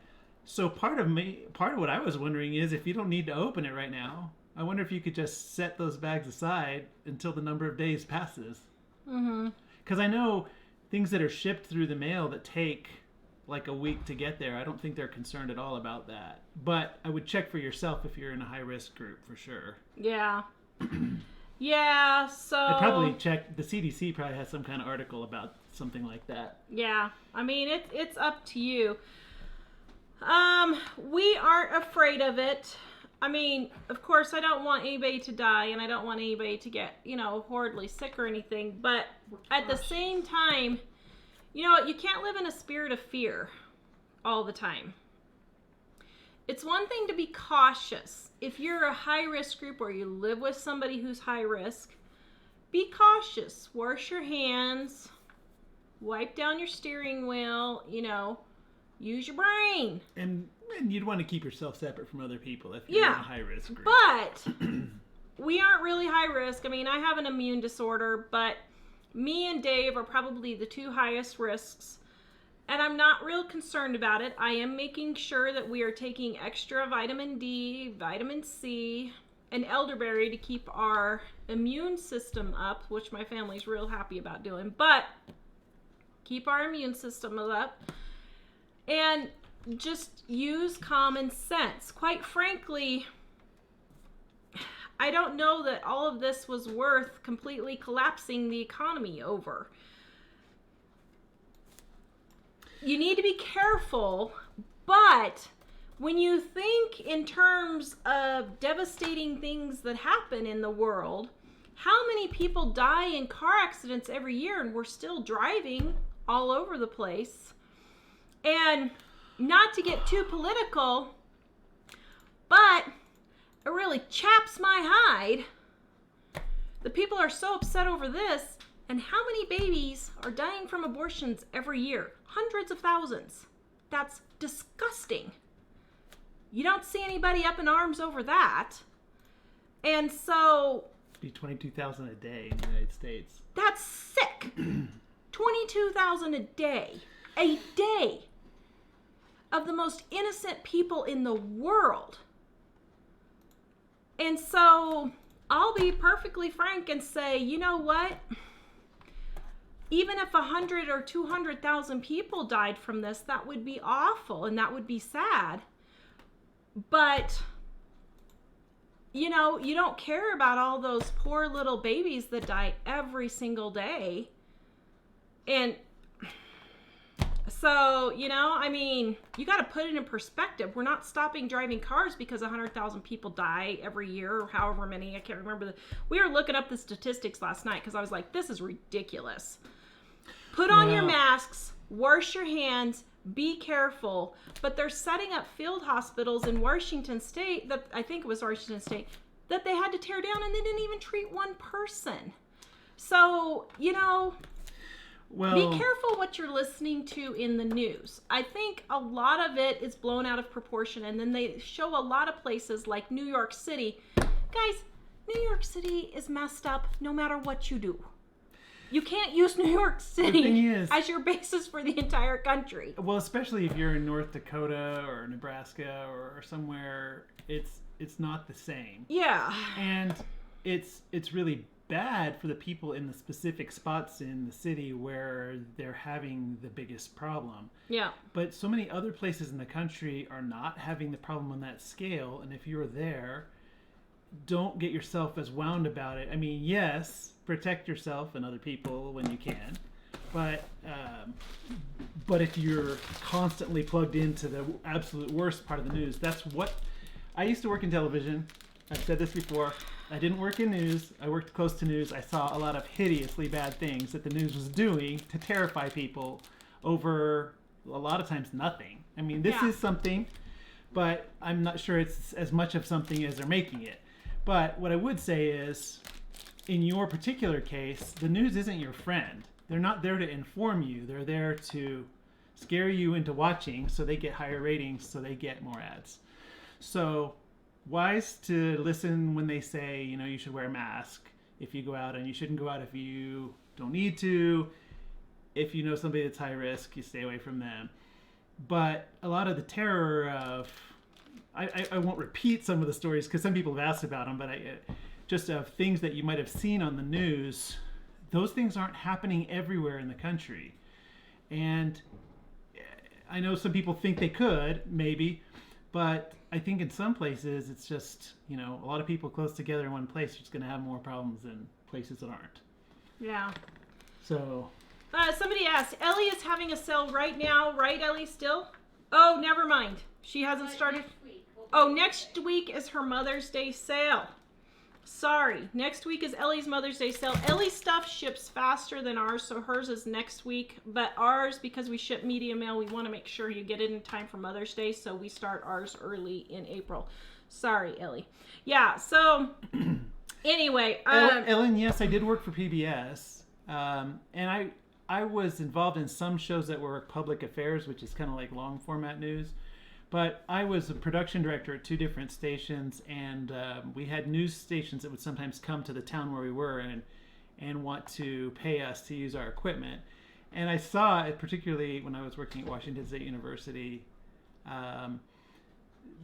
So part of what I was wondering is if you don't need to open it right now, I wonder if you could just set those bags aside until the number of days passes. Mm-hmm. Because I know things that are shipped through the mail that take like a week to get there, I don't think they're concerned at all about that. But I would check for yourself if you're in a high-risk group for sure. Yeah. Yeah, so... I'd probably check, the CDC probably has some kind of article about something like that. Yeah, I mean, it's up to you. We aren't afraid of it. I mean, of course, I don't want anybody to die, and I don't want anybody to get, horribly sick or anything. But at the same time, you can't live in a spirit of fear all the time. It's one thing to be cautious. If you're a high-risk group or you live with somebody who's high risk, be cautious. Wash your hands. Wipe down your steering wheel. Use your brain. And you'd want to keep yourself separate from other people if you're in a high-risk group. But we aren't really high risk. I mean, I have an immune disorder, but me and Dave are probably the 2 highest risks. And I'm not real concerned about it. I am making sure that we are taking extra vitamin D, vitamin C, and elderberry to keep our immune system up, which my family's real happy about doing. But keep our immune system up. And just use common sense. Quite frankly, I don't know that all of this was worth completely collapsing the economy over. You need to be careful, but when you think in terms of devastating things that happen in the world, how many people die in car accidents every year, and we're still driving all over the place? And not to get too political, but it really chaps my hide. The people are so upset over this, and how many babies are dying from abortions every year? Hundreds of thousands. That's disgusting. You don't see anybody up in arms over that. And so... It'd be 22,000 a day in the United States. That's sick. 22,000 a day. A day. Of the most innocent people in the world. And so I'll be perfectly frank and say, you know what? Even if 100 or 200,000 people died from this, that would be awful and that would be sad. But, you know, you don't care about all those poor little babies that die every single day. And so, you know, I mean, you got to put it in perspective. We're not stopping driving cars because 100,000 people die every year, or however many. I can't remember. We were looking up the statistics last night because I was like, this is ridiculous. Put on your masks, wash your hands, be careful. But they're setting up field hospitals in Washington State, that I think it was Washington State, that they had to tear down, and they didn't even treat one person. So, you know... Well, be careful what you're listening to in the news. I think a lot of it is blown out of proportion, and then they show a lot of places like New York City. Guys, New York City is messed up no matter what you do. You can't use New York City as your basis for the entire country. Well, especially if you're in North Dakota or Nebraska or somewhere, it's not the same. Yeah. And it's really bad for the people in the specific spots in the city where they're having the biggest problem. Yeah. But so many other places in the country are not having the problem on that scale, and if you're there, don't get yourself as wound about it. I mean, yes, protect yourself and other people when you can, but if you're constantly plugged into the absolute worst part of the news, that's what... I used to work in television. I've said this before. I didn't work in news. I worked close to news. I saw a lot of hideously bad things that the news was doing to terrify people over, a lot of times, nothing. I mean, this is something, but I'm not sure it's as much of something as they're making it. But what I would say is, in your particular case, the news isn't your friend. They're not there to inform you. They're there to scare you into watching so they get higher ratings, so they get more ads. So... wise to listen when they say, you know, you should wear a mask if you go out, and you shouldn't go out if you don't need to. If you know somebody that's high risk, you stay away from them. But a lot of the terror of, I won't repeat some of the stories because some people have asked about them, but just of things that you might have seen on the news, those things aren't happening everywhere in the country. And I know some people think they could, maybe, but I think in some places it's just, you know, a lot of people close together in one place are just going to have more problems than places that aren't. Yeah. So. Somebody asked, Ellie is having a sale right now, right, Ellie, still? Oh, never mind. She hasn't started. Next week. Next week is her Mother's Day sale. Sorry. Next week is Ellie's Mother's Day sale. Ellie's stuff ships faster than ours, so hers is next week. But ours, because we ship media mail, we want to make sure you get it in time for Mother's Day, so we start ours early in April. Sorry, Ellie. Yeah, so anyway. Ellen, yes, I did work for PBS. And I was involved in some shows that were public affairs, which is kind of like long format news. But I was a production director at 2 different stations, and we had news stations that would sometimes come to the town where we were and want to pay us to use our equipment. And I saw it, particularly when I was working at Washington State University,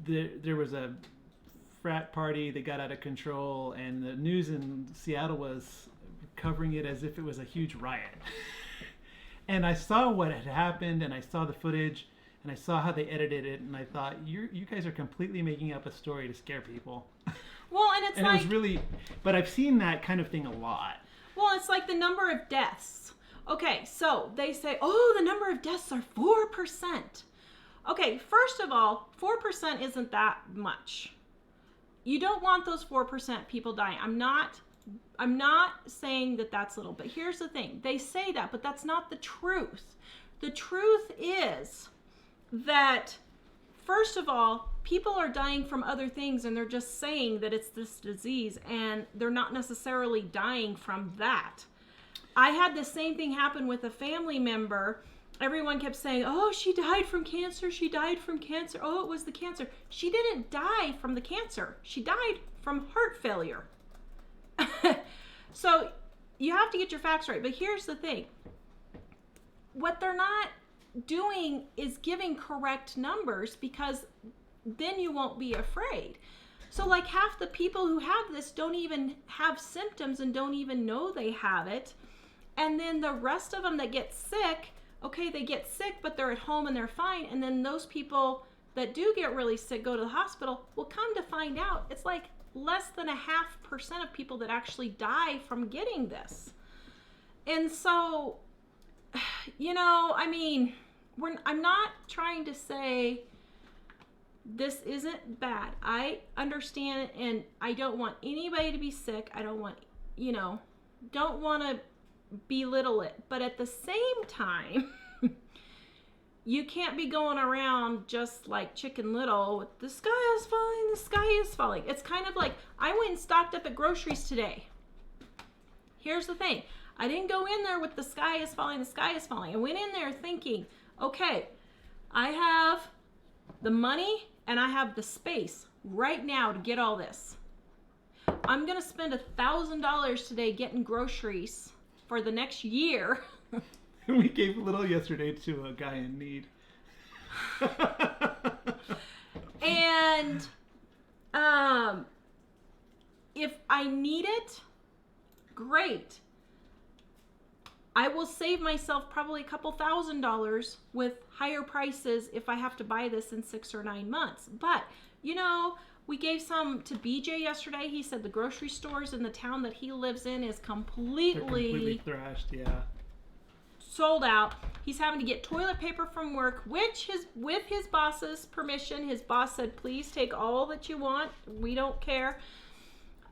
there was a frat party that got out of control, and the news in Seattle was covering it as if it was a huge riot. And I saw what had happened, and I saw the footage, and I saw how they edited it, and I thought, you guys are completely making up a story to scare people. Well, and it's and it was really, but I've seen that kind of thing a lot. Well, it's like the number of deaths. Okay, so they say, oh, the number of deaths are 4%. Okay, first of all, 4% isn't that much. You don't want those 4% people dying. I'm not saying that that's little, but here's the thing. They say that, but that's not the truth. The truth is that, first of all, people are dying from other things, and they're just saying that it's this disease, and they're not necessarily dying from that. I had the same thing happen with a family member. Everyone kept saying, oh, she died from cancer. She died from cancer. Oh, it was the cancer. She didn't die from the cancer. She died from heart failure. So you have to get your facts right. But here's the thing. What they're not doing is giving correct numbers, because then you won't be afraid. So like half the people who have this don't even have symptoms and don't even know they have it. And then the rest of them that get sick, okay, they get sick, but they're at home and they're fine. And then those people that do get really sick, go to the hospital, will come to find out it's like less than 0.5% of people that actually die from getting this. And so, you know, I mean, I'm not trying to say this isn't bad. I understand, and I don't want anybody to be sick. I don't want, you know, don't want to belittle it. But at the same time, you can't be going around just like Chicken Little with the sky is falling, the sky is falling. It's kind of like, I went and stocked up at groceries today. Here's the thing. I didn't go in there with the sky is falling, the sky is falling. I went in there thinking, okay, I have the money and I have the space right now to get all this. I'm going to spend $1,000 today getting groceries for the next year. We gave a little yesterday to a guy in need. And if I need it, great. I will save myself probably a couple $1,000s with higher prices if I have to buy this in 6 or 9 months. But, you know, we gave some to BJ yesterday. He said the grocery stores in the town that he lives in is completely thrashed, yeah. sold out. He's having to get toilet paper from work, which with his boss's permission. His boss said, please take all that you want. We don't care.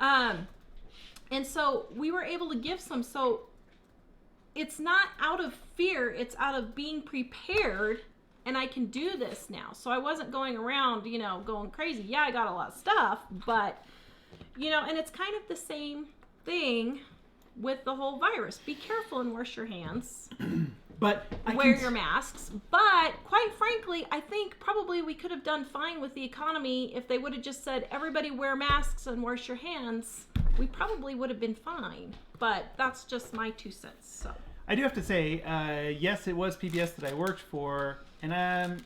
And so we were able to give some. So it's not out of fear. It's out of being prepared. And I can do this now. So I wasn't going around, you know, going crazy. Yeah, I got a lot of stuff. But, you know, and it's kind of the same thing with the whole virus. Be careful and wash your hands. But wear your masks. But quite frankly, I think probably we could have done fine with the economy if they would have just said, everybody wear masks and wash your hands. We probably would have been fine. But that's just my 2 cents. So I do have to say, yes, it was PBS that I worked for. And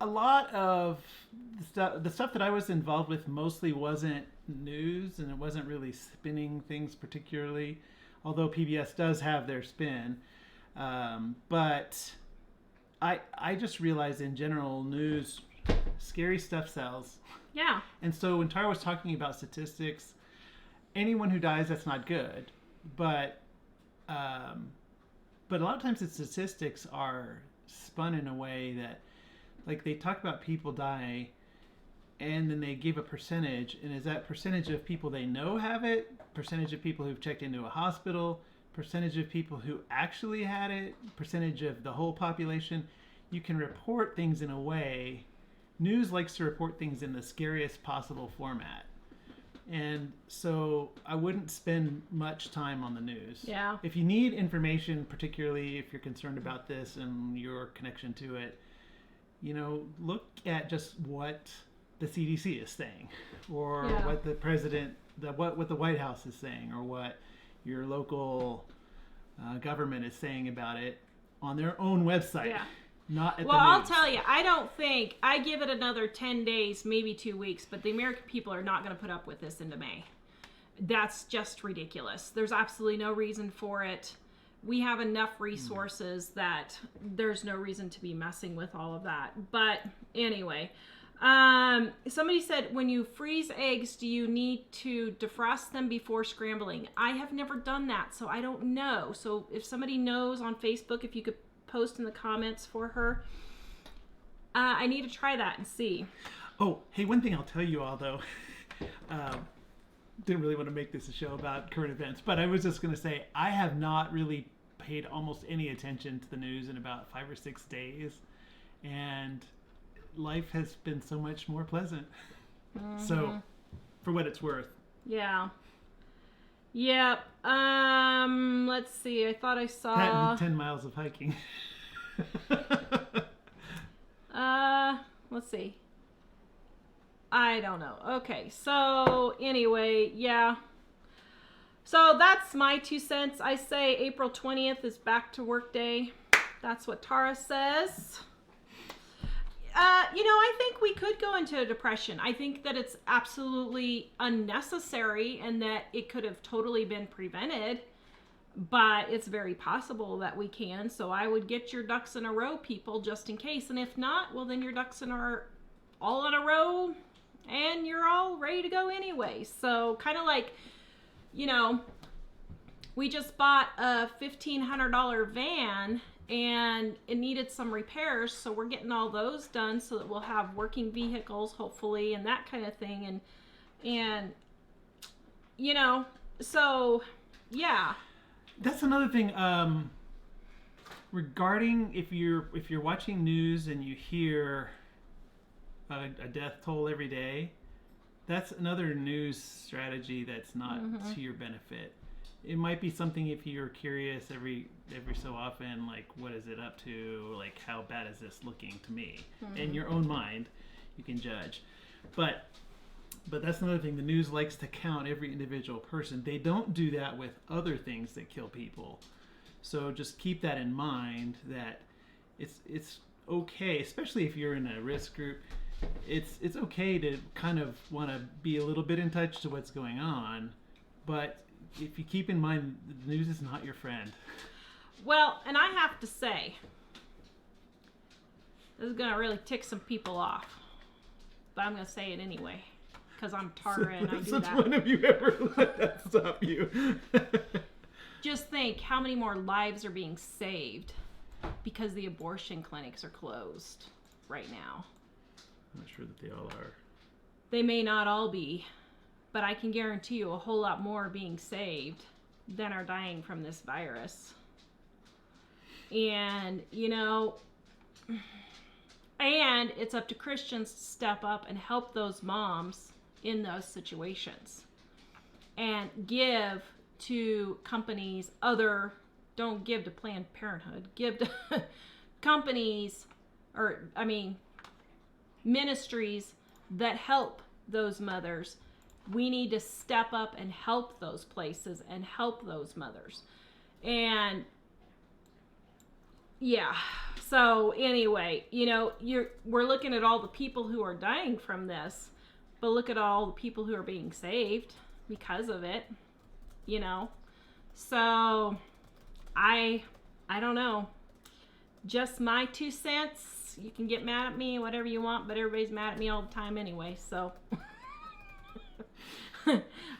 a lot of the stuff that I was involved with mostly wasn't news, and it wasn't really spinning things particularly, although PBS does have their spin. But I just realized in general, news, scary stuff sells. yeah. And so when Tara was talking about statistics, anyone who dies, that's not good. But a lot of times the statistics are spun in a way that, like, they talk about people die and then they give a percentage, and is that percentage of people they know have it, percentage of people who've checked into a hospital, percentage of people who actually had it, percentage of the whole population. You can report things in a way. News likes to report things in the scariest possible format. And so I wouldn't spend much time on the news. Yeah. If you need information, particularly if you're concerned about this and your connection to it, you know, look at just what the CDC is saying, or what the president, what the White House is saying, or what your local government is saying about it on their own website. Yeah. Not at the news. I'll tell you, I don't think, I give it another 10 days, maybe 2 weeks, but the American people are not going to put up with this into May. That's just ridiculous. There's absolutely no reason for it. We have enough resources that there's no reason to be messing with all of that. But anyway, somebody said, when you freeze eggs, do you need to defrost them before scrambling? I have never done that, so I don't know. So if somebody knows on Facebook, if you could post in the comments for her. I need to try that and see. Oh, hey, one thing I'll tell you all, though. Didn't really want to make this a show about current events, but I was just going to say I have not really paid almost any attention to the news in about 5 or 6 days, and life has been so much more pleasant. So, for what it's worth. Yeah. Yep. Let's see. I thought I saw That and 10 miles of hiking. Let's see. I don't know. Okay. So, anyway, yeah. So, that's my 2 cents. I say April 20th is back to work day. That's what Tara says. I think we could go into a depression. I think that it's absolutely unnecessary and that it could have totally been prevented, but it's very possible that we can. So I would get your ducks in a row, people, just in case. And if not, well, then your ducks are all in a row and you're all ready to go anyway. So kind of like, we just bought a $1,500 van and it needed some repairs, so we're getting all those done so that we'll have working vehicles hopefully and that kind of thing, and so yeah. That's another thing, regarding if you're watching news and you hear a death toll every day, that's another news strategy that's not to your benefit. It might be something if you're curious every so often, like, what is it up to? Like, how bad is this looking to me? In your own mind, you can judge. But that's another thing. The news likes to count every individual person. They don't do that with other things that kill people. So just keep that in mind, that it's okay, especially if you're in a risk group. It's okay to kind of want to be a little bit in touch to what's going on, but if you keep in mind, the news is not your friend. Well, and I have to say, this is going to really tick some people off, but I'm going to say it anyway, because I'm Tara and I do Since that. when have you ever let that stop you? Just think how many more lives are being saved because the abortion clinics are closed right now. I'm not sure that they all are. They may not all be, but I can guarantee you a whole lot more are being saved than are dying from this virus. And, and it's up to Christians to step up and help those moms in those situations. And give to companies don't give to Planned Parenthood, give to companies, ministries that help those mothers. We need to step up and help those places and help those mothers. And yeah, so anyway, we're looking at all the people who are dying from this, but look at all the people who are being saved because of it, So I don't know. Just my 2 cents. You can get mad at me, whatever you want, but everybody's mad at me all the time anyway, so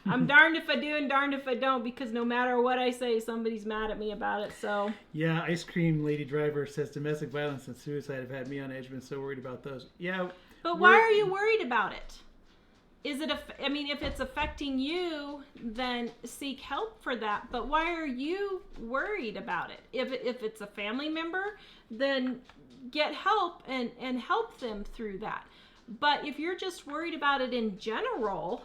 I'm darned if I do and darned if I don't, because no matter what I say, somebody's mad at me about it. So yeah, Ice Cream Lady Driver says domestic violence and suicide have had me on edge. I've been so worried about those. Yeah, but why are you worried about it? Is it if it's affecting you, then seek help for that. But why are you worried about it? If it's a family member, then get help and help them through that. But if you're just worried about it in general,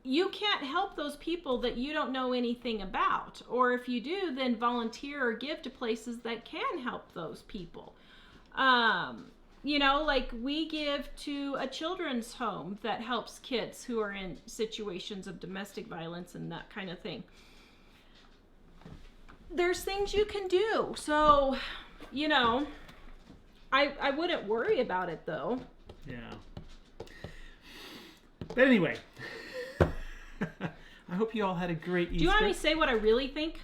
you can't help those people that you don't know anything about. Or if you do, then volunteer or give to places that can help those people. Like we give to a children's home that helps kids who are in situations of domestic violence and that kind of thing. There's things you can do. So, I wouldn't worry about it though. Yeah. But anyway, I hope you all had a great Easter. Do you want me to say what I really think?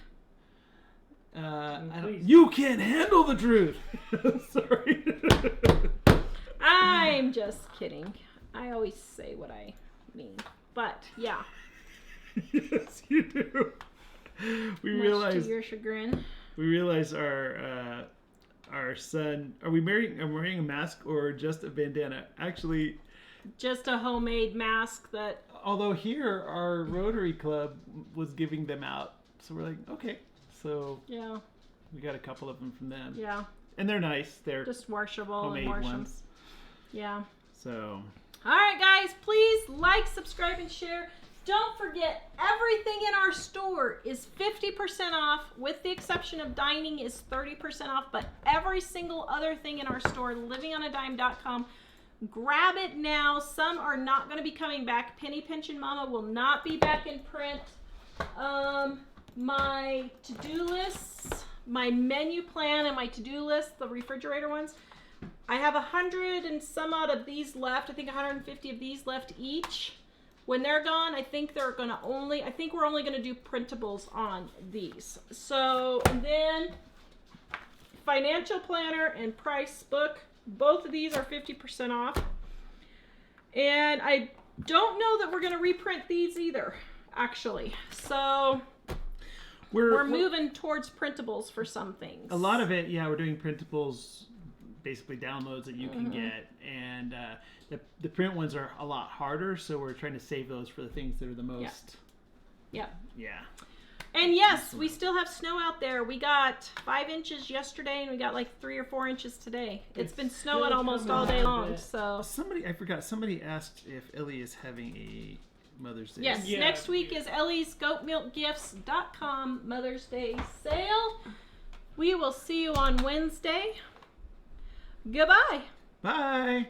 You can't handle the truth. Sorry. I'm just kidding. I always say what I mean. But, yeah. Yes, you do. Much to your chagrin. We realize our our son, are we wearing a mask or just a bandana? Actually, Just a homemade mask that. although here our Rotary Club was giving them out, so we're like, okay. So Yeah. we got a couple of them from them. Yeah. And they're nice. They're Just washable homemade and wash 'em. ones. Yeah. So All right, guys, please like, subscribe, and share. Don't forget, everything in our store is 50% off, with the exception of dining is 30% off, but every single other thing in our store, livingonadime.com, grab it now. Some are not going to be coming back. Penny Pinch and Mama will not be back in print. My to-do lists, my menu plan and my to-do list, the refrigerator ones, I have 100 and some odd of these left. I think 150 of these left each. When they're gone, I think we're only gonna do printables on these. So, and then financial planner and price book, both of these are 50% off. And I don't know that we're gonna reprint these either, actually. So we're moving towards printables for some things. a lot of it, yeah, we're doing printables, basically downloads that you can get, and the print ones are a lot harder, so we're trying to save those for the things that are the most. Yep. Yeah. And yes, we still have snow out there. We got 5 inches yesterday, and we got like 3 or 4 inches today. It's been snowing still almost coming all day a long. bit. So Somebody asked if Ellie is having a Mother's Day. yes, Yeah. next week is Ellie's GoatMilkGifts.com Mother's Day sale. We will see you on Wednesday. Goodbye. Bye.